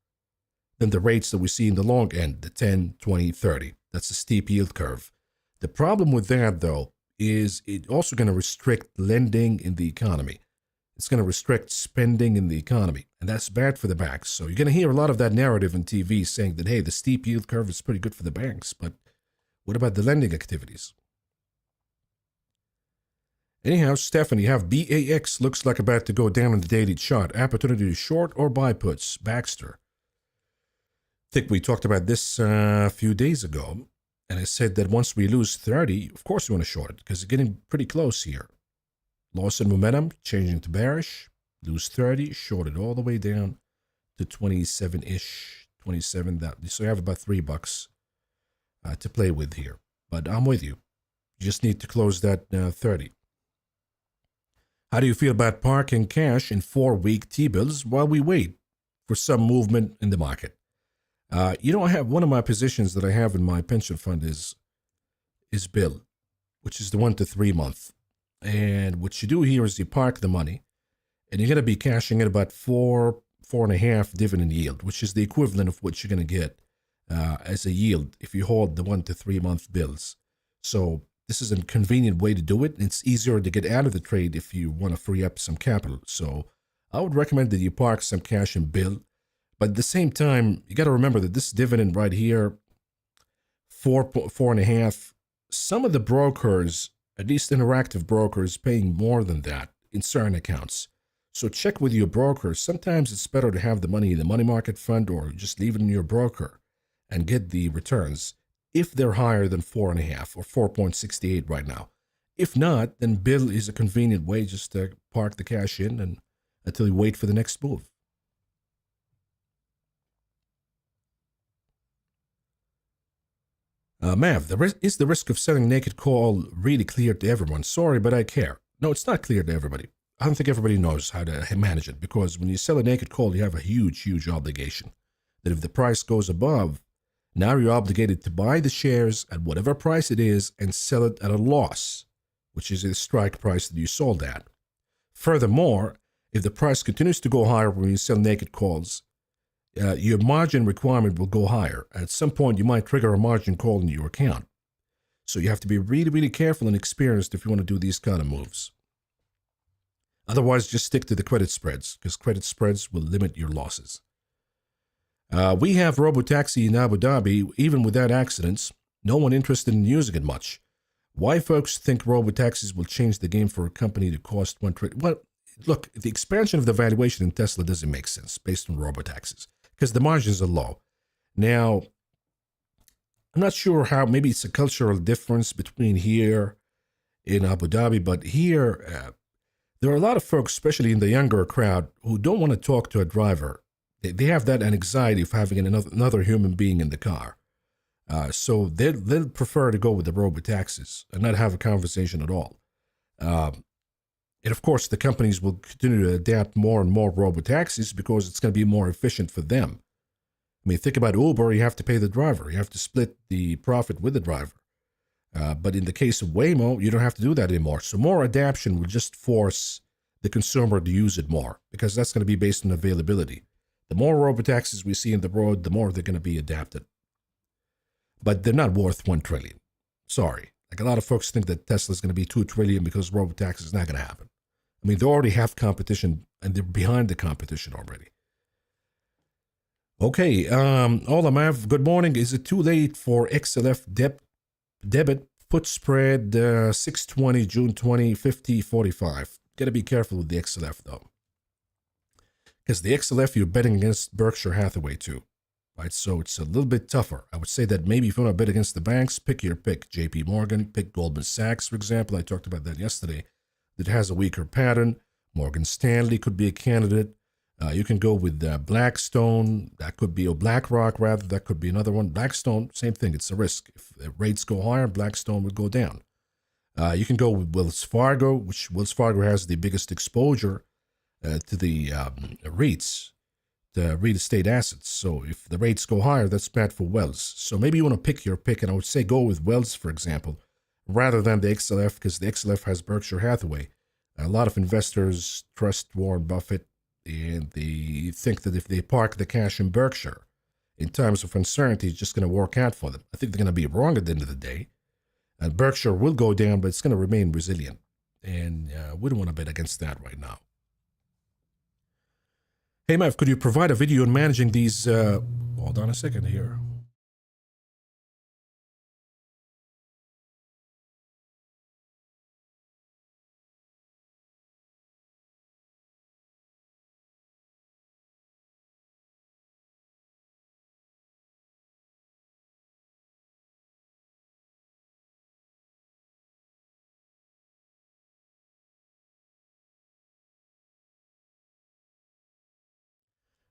than the rates that we see in the long end, the 10, 20, 30. That's a steep yield curve. The problem with that, though, is it also going to restrict lending in the economy. It's going to restrict spending in the economy, and that's bad for the banks. So you're going to hear a lot of that narrative on TV saying that, hey, the steep yield curve is pretty good for the banks, but what about the lending activities? Anyhow, Stephanie, you have BAX looks like about to go down on the daily chart. Opportunity to short or buy puts. Baxter. I think we talked about this a few days ago, and I said that once we lose 30, of course we want to short it because it's getting pretty close here. Loss in momentum, changing to bearish, lose 30, short it all the way down to 27-ish, 27. So you have about $3 to play with here. But I'm with you. You just need to close that 30. How do you feel about parking cash in 4-week T-bills while we wait for some movement in the market? I have one of my positions that I have in my pension fund is bill, which is the 1 to 3 month. And what you do here is you park the money, and you're going to be cashing in about 4.5 dividend yield, which is the equivalent of what you're going to get as a yield if you hold the 1 to 3 month bills. So this is a convenient way to do it. And it's easier to get out of the trade if you want to free up some capital. So I would recommend that you park some cash in bill. But at the same time, you got to remember that this dividend right here, 4.5, some of the brokers, at least interactive brokers, paying more than that in certain accounts. So check with your broker. Sometimes it's better to have the money in the money market fund or just leave it in your broker and get the returns if they're higher than 4.5 or 4.68 right now. If not, then Bill is a convenient way just to park the cash in and until you wait for the next move. Mav, is the risk of selling naked call really clear to everyone? Sorry, but I care. No, it's not clear to everybody. I don't think everybody knows how to manage it, because when you sell a naked call, you have a huge obligation. That if the price goes above, now you're obligated to buy the shares at whatever price it is and sell it at a loss, which is the strike price that you sold at. Furthermore, if the price continues to go higher when you sell naked calls, your margin requirement will go higher. At some point, you might trigger a margin call in your account. So you have to be really careful and experienced if you want to do these kind of moves. Otherwise, just stick to the credit spreads, because credit spreads will limit your losses. We have Robotaxi in Abu Dhabi. Even without accidents, no one interested in using it much. Why folks think robotaxis will change the game for a company that cost $1 trillion? Well, look, the expansion of the valuation in Tesla doesn't make sense based on robotaxis, because the margins are low. Now, I'm not sure how, maybe it's a cultural difference between here in Abu Dhabi, but here, there are a lot of folks, especially in the younger crowd, who don't want to talk to a driver. They have that anxiety of having another human being in the car. So they'll prefer to go with the robotaxis and not have a conversation at all. And of course, the companies will continue to adapt more and more robotaxis because it's going to be more efficient for them. I mean, think about Uber, you have to pay the driver. You have to split the profit with the driver. But in the case of Waymo, you don't have to do that anymore. So more adaptation will just force the consumer to use it more, because that's going to be based on availability. The more robotaxis we see in the road, the more they're going to be adapted. But they're not worth $1 trillion. Sorry. Like, a lot of folks think that Tesla is going to be $2 trillion because robotaxi is not going to happen. I mean, they already have competition, and they're behind the competition already. Okay, Olamav, good morning. Is it too late for XLF debit put spread 620, June 20, 50, 45? Got to be careful with the XLF, though. Because the XLF, you're betting against Berkshire Hathaway, too. Right, so it's a little bit tougher. I would say that maybe if you want to bet against the banks, pick your pick. JP Morgan, pick Goldman Sachs, for example. I talked about that yesterday. That has a weaker pattern. Morgan Stanley could be a candidate. You can go with Blackstone. That could be, or BlackRock, rather. That could be another one. Blackstone, same thing. It's a risk. If the rates go higher, Blackstone would go down. You can go with Wells Fargo, which Wells Fargo has the biggest exposure to the REITs, the real estate assets. So if the rates go higher, that's bad for Wells. So maybe you want to pick your pick, and I would say go with Wells, for example, rather than the XLF, because the XLF has Berkshire Hathaway. A lot of investors trust Warren Buffett, and they think that if they park the cash in Berkshire in times of uncertainty, it's just going to work out for them. I think they're going to be wrong at the end of the day. And Berkshire will go down, but it's going to remain resilient. And we don't want to bet against that right now. Hey, Mav, could you provide a video on managing these? Hold on a second here.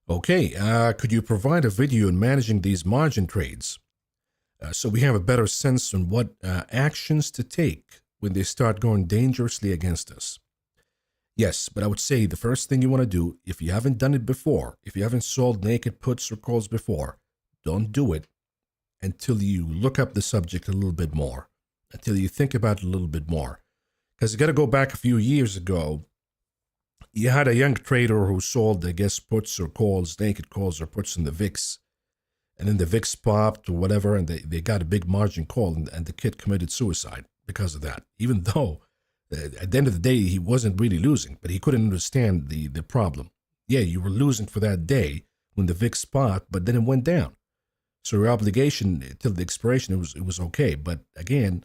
Okay, could you provide a video on managing these margin trades so we have a better sense on what actions to take when they start going dangerously against us? Yes, but I would say the first thing you want to do, if you haven't done it before, if you haven't sold naked puts or calls before, don't do it until you look up the subject a little bit more, until you think about it a little bit more. Because you got to go back a few years ago. You had a young trader who sold, I guess, puts or calls, naked calls or puts in the VIX. And then the VIX popped or whatever, and they got a big margin call, and the kid committed suicide because of that. Even though, at the end of the day, he wasn't really losing, but he couldn't understand the problem. Yeah, you were losing for that day when the VIX popped, but then it went down. So your obligation till the expiration, it was okay. But again,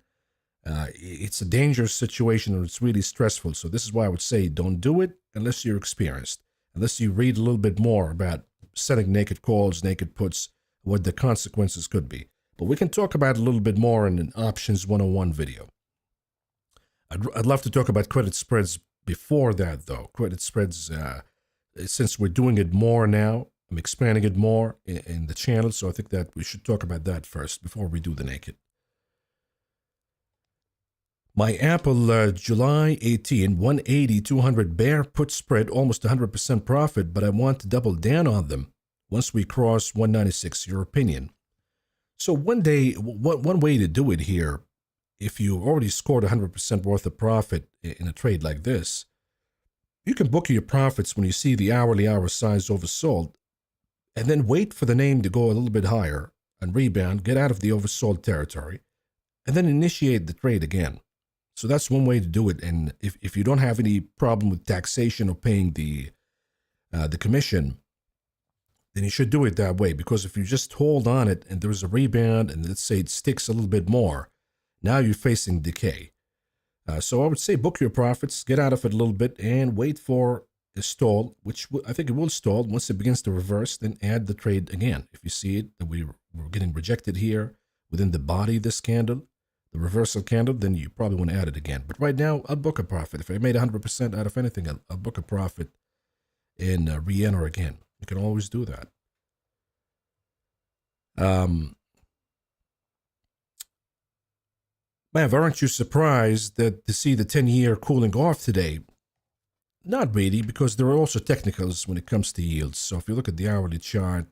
it's a dangerous situation, and it's really stressful. So this is why I would say don't do it unless you're experienced, unless you read a little bit more about selling naked calls, naked puts, what the consequences could be. But we can talk about it a little bit more in an Options 101 video. I'd love to talk about credit spreads before that, though. Credit spreads, since we're doing it more now, I'm expanding it more in the channel, so I think that we should talk about that first before we do the naked. My Apple July 18, 180, 200 bear put spread, almost 100% profit, but I want to double down on them once we cross 196. Your opinion? So one way to do it here, if you already scored 100% worth of profit in a trade like this, you can book your profits when you see the hourly hour size oversold, and then wait for the name to go a little bit higher and rebound, get out of the oversold territory, and then initiate the trade again. So that's one way to do it. And if you don't have any problem with taxation or paying the commission, then you should do it that way. Because if you just hold on it and there's a rebound and let's say it sticks a little bit more, now you're facing decay. So I would say book your profits, get out of it a little bit, and wait for a stall, which I think it will stall. Once it begins to reverse, then add the trade again. If you see it, that we're getting rejected here within the body of this candle, the reversal candle, then you probably want to add it again. But right now, I'll book a profit. If I made 100% out of anything, I'll book a profit and re-enter again. You can always do that. Mav, aren't you surprised that to see the 10-year cooling off today? Not really, because there are also technicals when it comes to yields. So if you look at the hourly chart,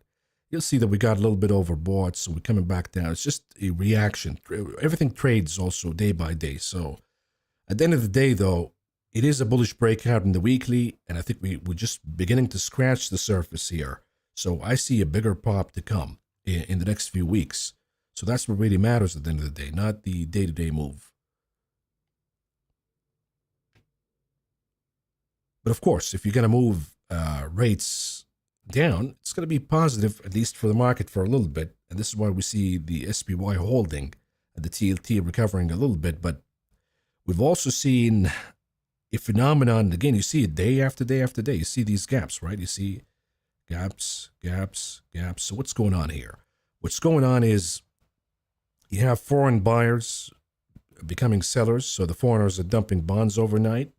you'll see that we got a little bit overbought, so we're coming back down. It's just a reaction. Everything trades also day by day. So at the end of the day, though, it is a bullish breakout in the weekly, and I think we're just beginning to scratch the surface here. So I see a bigger pop to come in the next few weeks. So that's what really matters at the end of the day, not the day-to-day move. But of course, if you're going to move rates down, it's going to be positive, at least for the market, for a little bit. And this is why we see the SPY holding and the TLT recovering a little bit. But we've also seen a phenomenon. Again, you see it day after day after day. You see these gaps, right? You see gaps, gaps, gaps. So what's going on here? What's going on is you have foreign buyers becoming sellers. So the foreigners are dumping bonds overnight.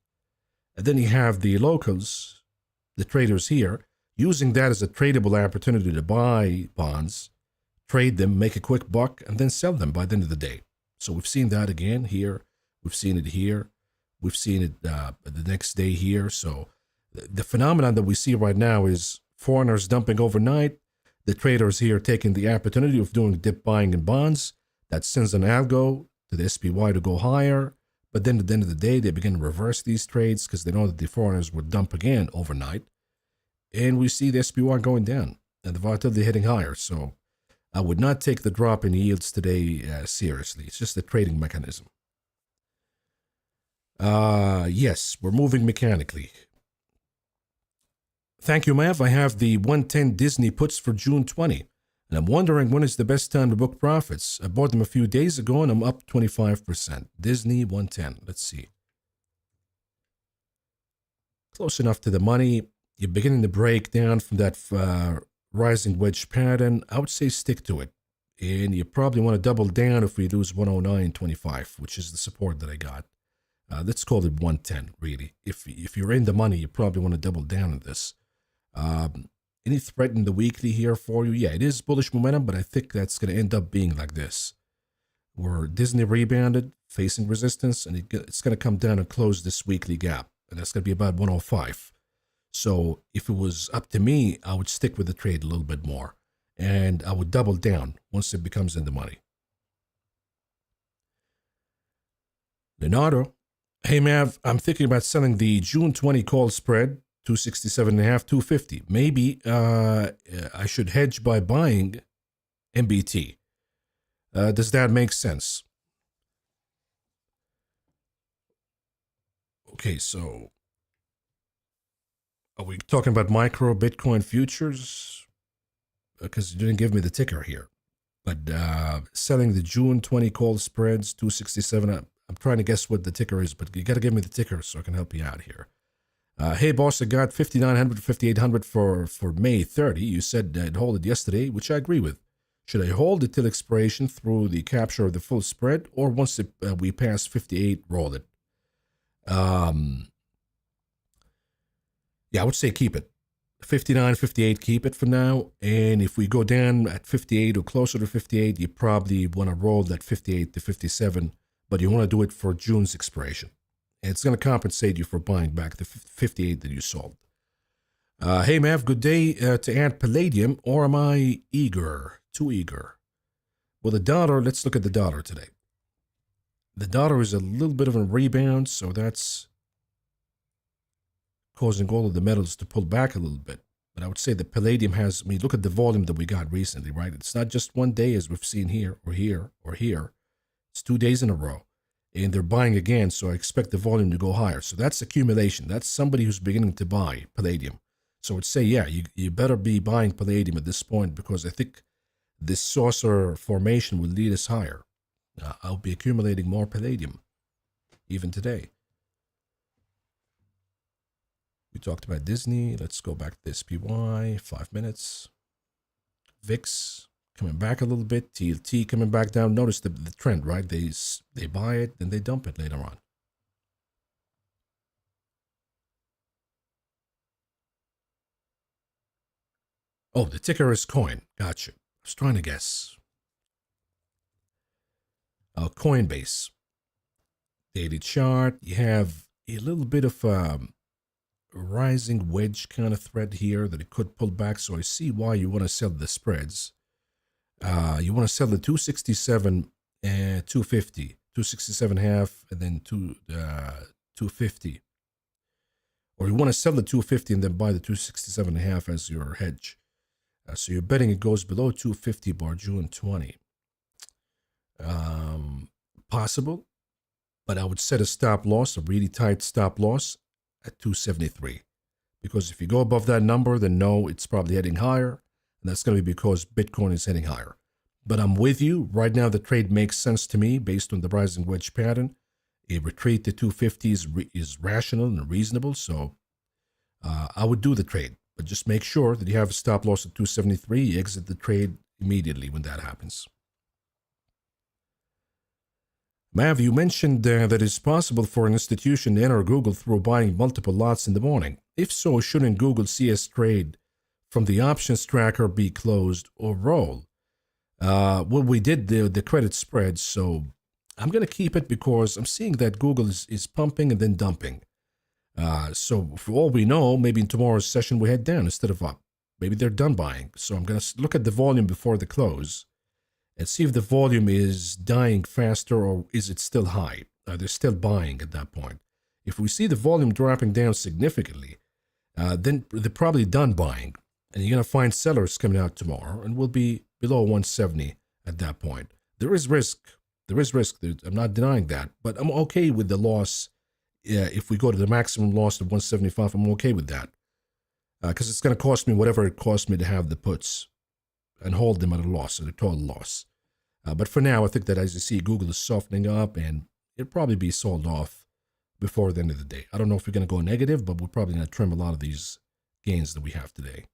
And then you have the locals, the traders here, using that as a tradable opportunity to buy bonds, trade them, make a quick buck, and then sell them by the end of the day. So we've seen that again here. We've seen it here. We've seen it the next day here. So the phenomenon that we see right now is foreigners dumping overnight, the traders here taking the opportunity of doing dip buying in bonds. That sends an algo to the SPY to go higher. But then at the end of the day, they begin to reverse these trades because they know that the foreigners would dump again overnight. And we see the SPY going down and the volatility heading higher. So I would not take the drop in yields today seriously. It's just a trading mechanism. Yes, we're moving mechanically. Thank you, Mav. I have the 110 Disney puts for June 20. And I'm wondering when is the best time to book profits. I bought them a few days ago and I'm up 25%. Disney 110. Let's see. Close enough to the money. You're beginning to break down from that rising wedge pattern. I would say stick to it. And you probably want to double down if we lose 109.25, which is the support that I got. Let's call it 110, really. If you're in the money, you probably want to double down on this. Any threat in the weekly here for you? Yeah, it is bullish momentum, but I think that's going to end up being like this. Where Disney rebounded, facing resistance, and it's going to come down and close this weekly gap. And that's going to be about 105. So if it was up to me, I would stick with the trade a little bit more. And I would double down once it becomes in the money. Leonardo, hey Mav, I'm thinking about selling the June 20 call spread. 267.5, 250. Maybe I should hedge by buying MBT. Does that make sense? Okay, so are we talking about micro Bitcoin futures? Because you didn't give me the ticker here. But selling the June 20 call spreads, 267. I'm trying to guess what the ticker is, but you got to give me the ticker so I can help you out here. Hey, boss, I got 5,900, 5,800 for May 30. You said I'd hold it yesterday, which I agree with. Should I hold it till expiration through the capture of the full spread, or once we pass 58, roll it? Um, yeah, I would say keep it. 59, 58, keep it for now. And if we go down at 58 or closer to 58, you probably want to roll that 58 to 57, but you want to do it for June's expiration. And it's going to compensate you for buying back the 58 that you sold. Hey, Mav, good day to add palladium, or am I eager? Too eager? Well, the dollar, let's look at the dollar today. The dollar is a little bit of a rebound, so that's causing all of the metals to pull back a little bit. But I would say the palladium has, I mean, look at the volume that we got recently, right? It's not just one day as we've seen here or here or here. It's 2 days in a row. And they're buying again, so I expect the volume to go higher. So that's accumulation. That's somebody who's beginning to buy palladium. So I would say, yeah, you better be buying palladium at this point, because I think this saucer formation will lead us higher. I'll be accumulating more palladium even today. We talked about Disney. Let's go back to SPY, 5 minutes. VIX coming back a little bit. TLT coming back down. Notice the trend, right? They buy it, then they dump it later on. Oh, the ticker is coin. Gotcha. I was trying to guess. Coinbase. Daily chart. You have a little bit of rising wedge kind of thread here that it could pull back. So I see why you want to sell the spreads. You want to sell the 267 and 250, 267 half, and then 250. Or you want to sell the 250 and then buy the 267 and a half as your hedge. So you're betting it goes below 250 bar June 20. Possible, but I would set a stop loss, a really tight stop loss at 273. Because if you go above that number, then no, it's probably heading higher. And that's going to be because Bitcoin is heading higher. But I'm with you. Right now, the trade makes sense to me based on the rising wedge pattern. A retreat to 250 is rational and reasonable. So I would do the trade. But just make sure that you have a stop loss at 273. You exit the trade immediately when that happens. Mav, you mentioned that it's possible for an institution to enter Google through buying multiple lots in the morning. If so, shouldn't Google CS trade from the options tracker be closed or roll? Well, we did the credit spread, so I'm going to keep it because I'm seeing that Google is pumping and then dumping. So for all we know, maybe in tomorrow's session we head down instead of up. Maybe they're done buying. So I'm going to look at the volume before the close and see if the volume is dying faster or is it still high. They're still buying at that point. If we see the volume dropping down significantly, then they're probably done buying. And you're going to find sellers coming out tomorrow and we'll be below 170 at that point. There is risk. There is risk. I'm not denying that. But I'm okay with the loss. If we go to the maximum loss of 175, I'm okay with that. Because it's going to cost me whatever it costs me to have the puts and hold them at a loss, at a total loss. But for now, I think that as you see, Google is softening up and it'll probably be sold off before the end of the day. I don't know if we're going to go negative, but we're probably going to trim a lot of these gains that we have today.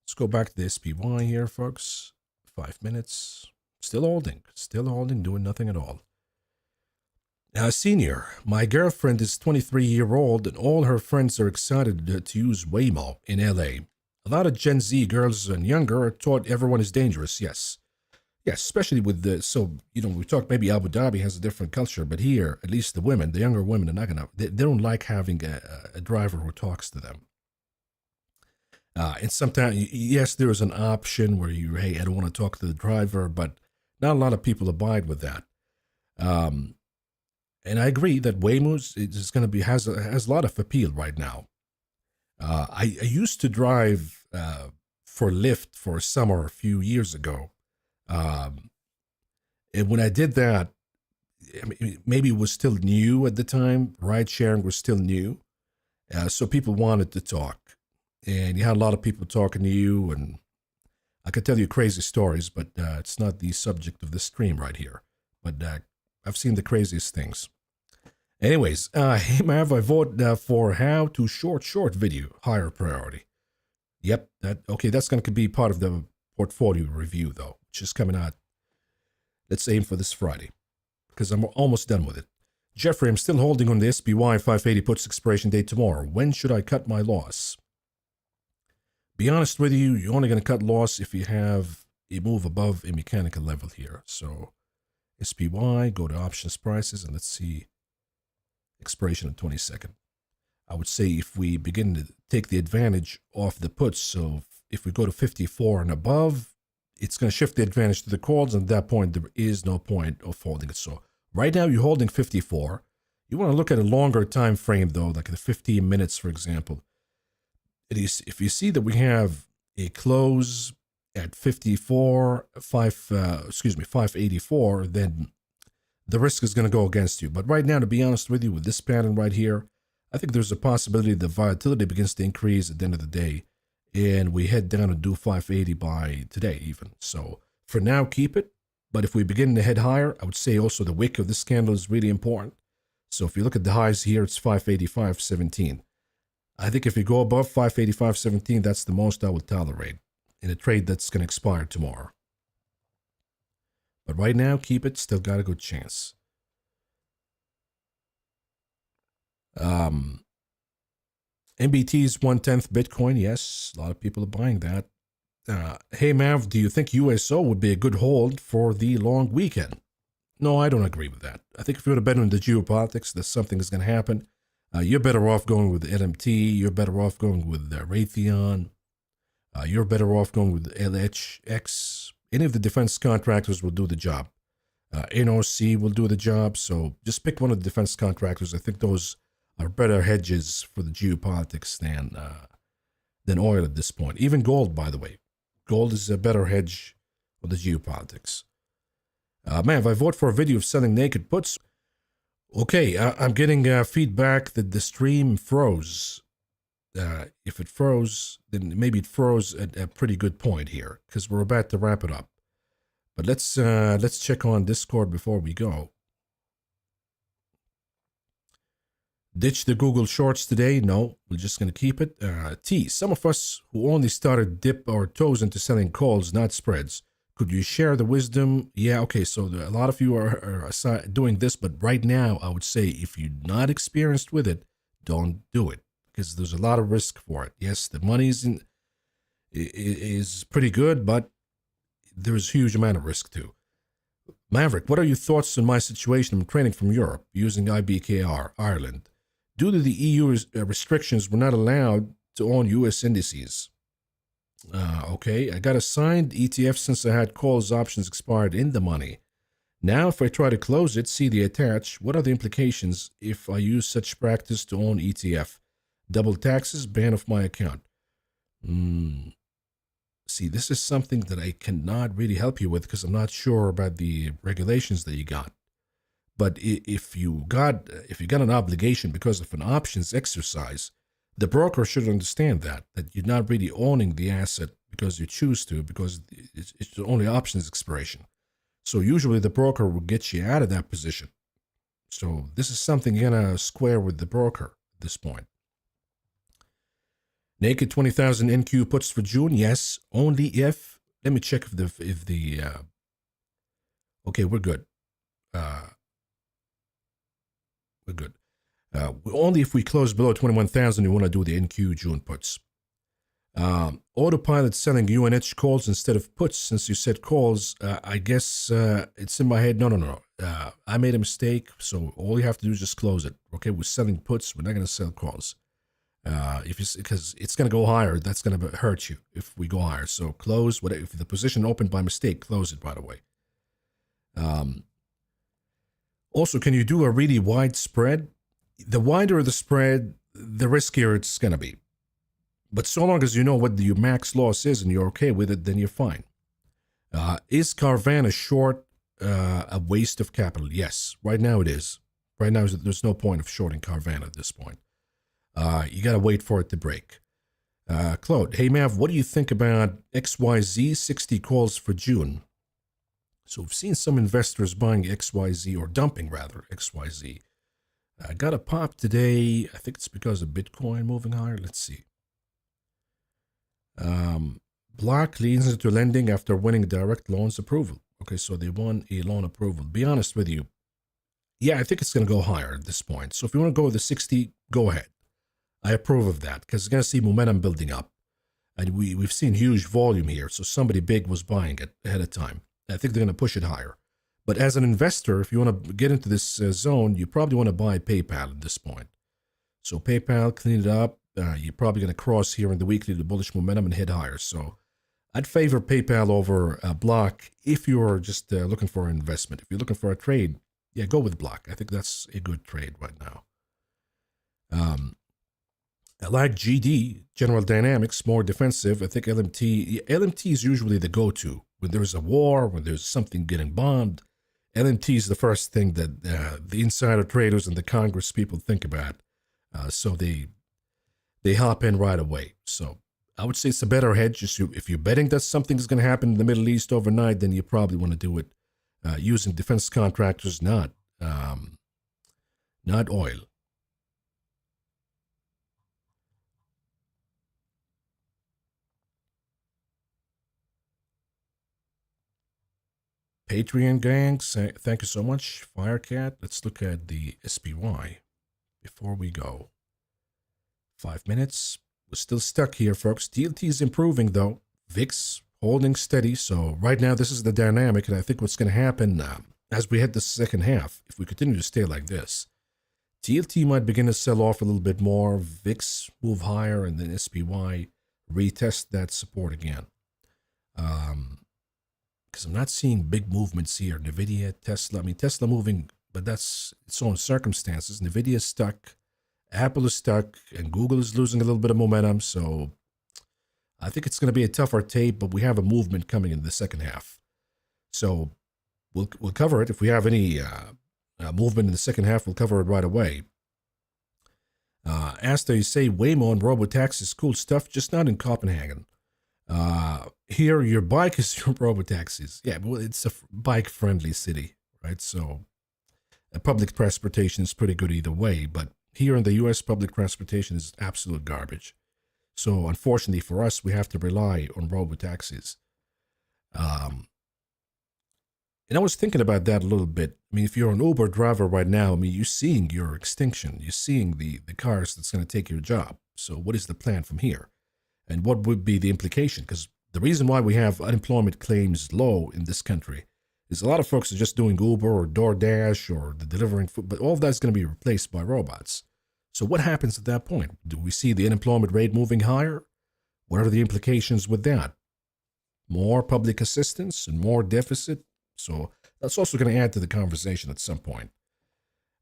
Let's go back to the SPY here, folks. 5 minutes. Still holding, doing nothing at all. Senior, my girlfriend is 23-year-old and all her friends are excited to use Waymo in LA. A lot of Gen Z girls and younger are taught everyone is dangerous, yes. Yes, especially with we talk maybe Abu Dhabi has a different culture, but here, at least the women, the younger women are not going to, they don't like having a driver who talks to them. And sometimes, yes, there is an option where hey, I don't want to talk to the driver, but not a lot of people abide with that. And I agree that Waymo is going to be has a lot of appeal right now. I used to drive for Lyft for a summer a few years ago, and when I did that, I mean, maybe it was still new at the time. Ride sharing was still new, so people wanted to talk, and you had a lot of people talking to you, and I could tell you crazy stories, but it's not the subject of the stream right here. But I've seen the craziest things. Anyways, hey Mav, I vote for how to short video, higher priority. Yep, that's going to be part of the portfolio review though, which is coming out. Let's aim for this Friday. because I'm almost done with it. Jeffrey, I'm still holding on the SPY 580 puts expiration date tomorrow. When should I cut my loss? Be honest with you, you're only going to cut loss if you have a move above a mechanical level here. So SPY, go to options prices, and let's see expiration on 22nd. I would say if we begin to take the advantage off the puts, so if we go to 54 and above, it's going to shift the advantage to the calls, and at that point, there is no point of holding it. So right now, you're holding 54. You want to look at a longer time frame, though, like the 15 minutes, for example. If you see that we have a close at 584, then the risk is going to go against you. But right now, to be honest with you, with this pattern right here, I think there's a possibility the volatility begins to increase at the end of the day, and we head down and do 580 by today even. So for now, keep it. But if we begin to head higher, I would say also the wick of this candle is really important. So if you look at the highs here, it's 585.17. I think if you go above 585.17, that's the most I would tolerate in a trade that's going to expire tomorrow. But right now, keep it. Still got a good chance. MBT's 1/10 Bitcoin. Yes, a lot of people are buying that. Hey, Mav, do you think USO would be a good hold for the long weekend? No, I don't agree with that. I think if you want to bet on the geopolitics that something is going to happen, you're better off going with LMT. You're better off going with Raytheon. You're better off going with LHX. Any of the defense contractors will do the job. NOC will do the job. So just pick one of the defense contractors. I think those are better hedges for the geopolitics than oil at this point. Even gold, by the way. Gold is a better hedge for the geopolitics. Man, if I vote for a video of selling naked puts, okay, I'm getting feedback that the stream froze. If it froze, then maybe it froze at a pretty good point here because we're about to wrap it up. But let's check on Discord before we go. Ditch the Google Shorts today? No, we're just going to keep it. T, some of us who only started dip our toes into selling calls, not spreads. Could you share the wisdom? Yeah, okay, so a lot of you are doing this, but right now, I would say if you're not experienced with it, don't do it because there's a lot of risk for it. Yes, the money is pretty good, but there's a huge amount of risk too. Maverick, what are your thoughts on my situation? I'm trading from Europe using IBKR, Ireland. Due to the EU restrictions, we're not allowed to own U.S. indices. Okay, I got a signed ETF since I had calls options expired in the money. Now, if I try to close it, see the attach, what are the implications if I use such practice to own ETF? Double taxes, ban of my account. See, this is something that I cannot really help you with because I'm not sure about the regulations that you got. But if you got an obligation because of an options exercise, the broker should understand that you're not really owning the asset because you choose to, because it's only options expiration. So usually the broker will get you out of that position. So this is something you're going to square with the broker at this point. Naked 20,000 NQ puts for June. Yes, only if. Let me check if the. Okay, we're good. We're good. Only if we close below 21,000, you want to do the NQ June puts. Autopilot selling UNH calls instead of puts. Since you said calls, I guess it's in my head. No. I made a mistake. So all you have to do is just close it. Okay, we're selling puts. We're not going to sell calls. Because it's going to go higher, that's going to hurt you if we go higher. So close. If the position opened by mistake, close it. By the way. Also, can you do a really wide spread? The wider the spread, the riskier it's going to be. But so long as you know what your max loss is and you're okay with it, then you're fine. Is Carvana short a waste of capital? Yes, right now it is. Right now, there's no point of shorting Carvana at this point. You got to wait for it to break. Claude, hey Mav, what do you think about XYZ 60 calls for June? So we've seen some investors buying XYZ, or dumping rather, XYZ. I got a pop today. I think it's because of Bitcoin moving higher. Let's see. Block leans into lending after winning direct loans approval. Okay, so they won a loan approval. Be honest with you. Yeah, I think it's going to go higher at this point. So if you want to go with the 60, go ahead. I approve of that because you're going to see momentum building up. And we've seen huge volume here. So somebody big was buying it ahead of time. I think they're going to push it higher. But as an investor, if you want to get into this zone, you probably want to buy PayPal at this point. So PayPal, clean it up. You're probably going to cross here in the weekly the bullish momentum and hit higher. So I'd favor PayPal over Block if you're just looking for an investment. If you're looking for a trade, yeah, go with Block. I think that's a good trade right now. I like GD, General Dynamics, more defensive. I think LMT is usually the go-to. When there's a war, when there's something getting bombed, LMT is the first thing that the insider traders and the Congress people think about. So they hop in right away. So I would say it's a better hedge. If you're betting that something's going to happen in the Middle East overnight, then you probably want to do it using defense contractors, not oil. Patreon gangs, thank you so much. Firecat, let's look at the SPY before we go. 5 minutes. We're still stuck here, folks. TLT is improving, though. VIX holding steady. So right now, this is the dynamic, and I think what's going to happen as we hit the second half, if we continue to stay like this, TLT might begin to sell off a little bit more. VIX move higher, and then SPY retest that support again. Because I'm not seeing big movements here. NVIDIA, Tesla. I mean, Tesla moving, but that's its own circumstances. NVIDIA is stuck. Apple is stuck. And Google is losing a little bit of momentum. So I think it's going to be a tougher tape, but we have a movement coming in the second half. So we'll cover it. If we have any movement in the second half, we'll cover it right away. Asta, you say Waymo and Robotaxi is cool stuff, just not in Copenhagen. Here, your bike is your robotaxis. Yeah, well, it's a bike-friendly city, right? So public transportation is pretty good either way, but here in the U.S., public transportation is absolute garbage. So unfortunately for us, we have to rely on robotaxis. And I was thinking about that a little bit. I mean, if you're an Uber driver right now, I mean, you're seeing your extinction. You're seeing the cars that's going to take your job. So what is the plan from here? And what would be the implication? Because the reason why we have unemployment claims low in this country is a lot of folks are just doing Uber or DoorDash or the delivering food, but all of that's going to be replaced by robots. So what happens at that point? Do we see the unemployment rate moving higher? What are the implications with that? More public assistance and more deficit? So that's also going to add to the conversation at some point.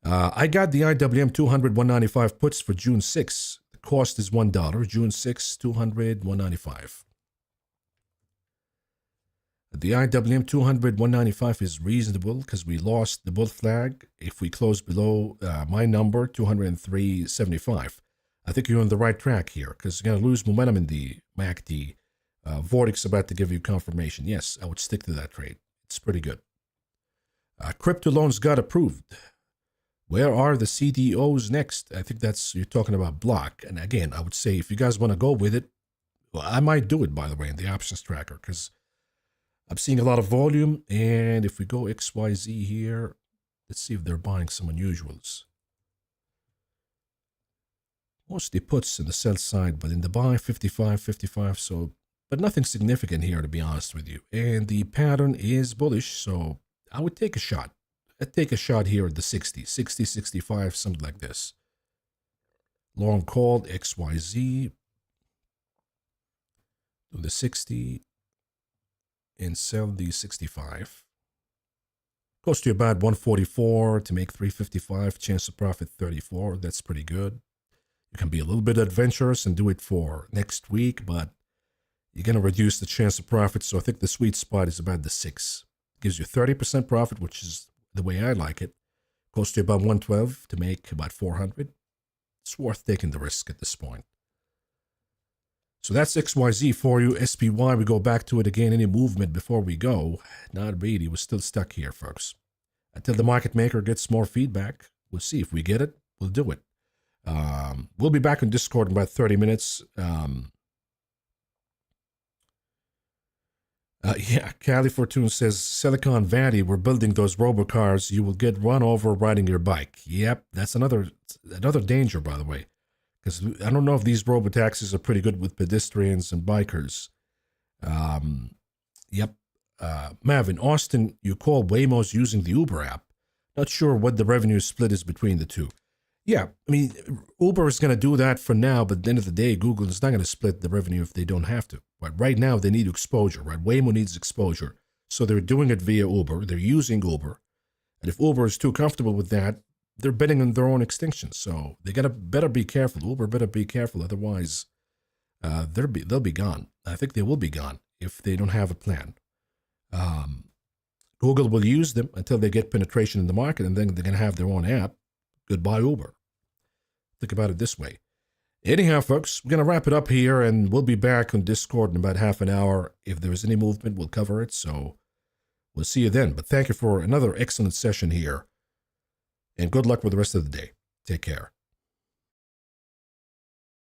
I got the IWM 200 195 puts for June 6. The cost is $1. June 6, 200 195. The IWM 200 195 is reasonable because we lost the bull flag. If we close below my number, 203.75, I think you're on the right track here because you're going to lose momentum in the MACD. Vortex about to give you confirmation. Yes, I would stick to that trade. It's pretty good. Crypto loans got approved. Where are the CDOs next? I think you're talking about Block. And again, I would say if you guys want to go with it, well, I might do it, by the way, in the options tracker because I'm seeing a lot of volume. And if we go XYZ here, let's see if they're buying some unusuals. Mostly puts in the sell side, but in the buy, 55, 55. So, but nothing significant here, to be honest with you. And the pattern is bullish, so I would take a shot. I'd take a shot here at the 60, 65, something like this. Long called XYZ. Do the 60 and sell the 65. Goes to about 144 to make 355. Chance of profit 34. That's pretty good. You can be a little bit adventurous and do it for next week, but you're going to reduce the chance of profit. So I think the sweet spot is about the 6. Gives you 30% profit, which is the way I like it. Goes to about 112 to make about 400. It's worth taking the risk at this point. So that's XYZ for you. SPY, we go back to it again. Any movement before we go? Not really. We're still stuck here, folks. Until the market maker gets more feedback, we'll see. If we get it, we'll do it. We'll be back on Discord in about 30 minutes. Yeah, Cali Fortune says Silicon Valley, we're building those robocars. You will get run over riding your bike. Yep, that's another danger, by the way, because I don't know if these robotaxis are pretty good with pedestrians and bikers. Um, yep. Mav, in Austin, you call Waymo's using the Uber app. Not sure what the revenue split is between the two. Yeah, I mean, Uber is going to do that for now, but at the end of the day, Google is not going to split the revenue if they don't have to. But right now, they need exposure, right? Waymo needs exposure. So they're doing it via Uber. They're using Uber. And if Uber is too comfortable with that, they're betting on their own extinction. So they better be careful. Uber better be careful. Otherwise, they'll be gone. I think they will be gone if they don't have a plan. Google will use them until they get penetration in the market, and then they're going to have their own app. Goodbye, Uber. Think about it this way. Anyhow, folks, we're going to wrap it up here, and we'll be back on Discord in about half an hour. If there is any movement, we'll cover it. So we'll see you then. But thank you for another excellent session here, and good luck with the rest of the day. Take care.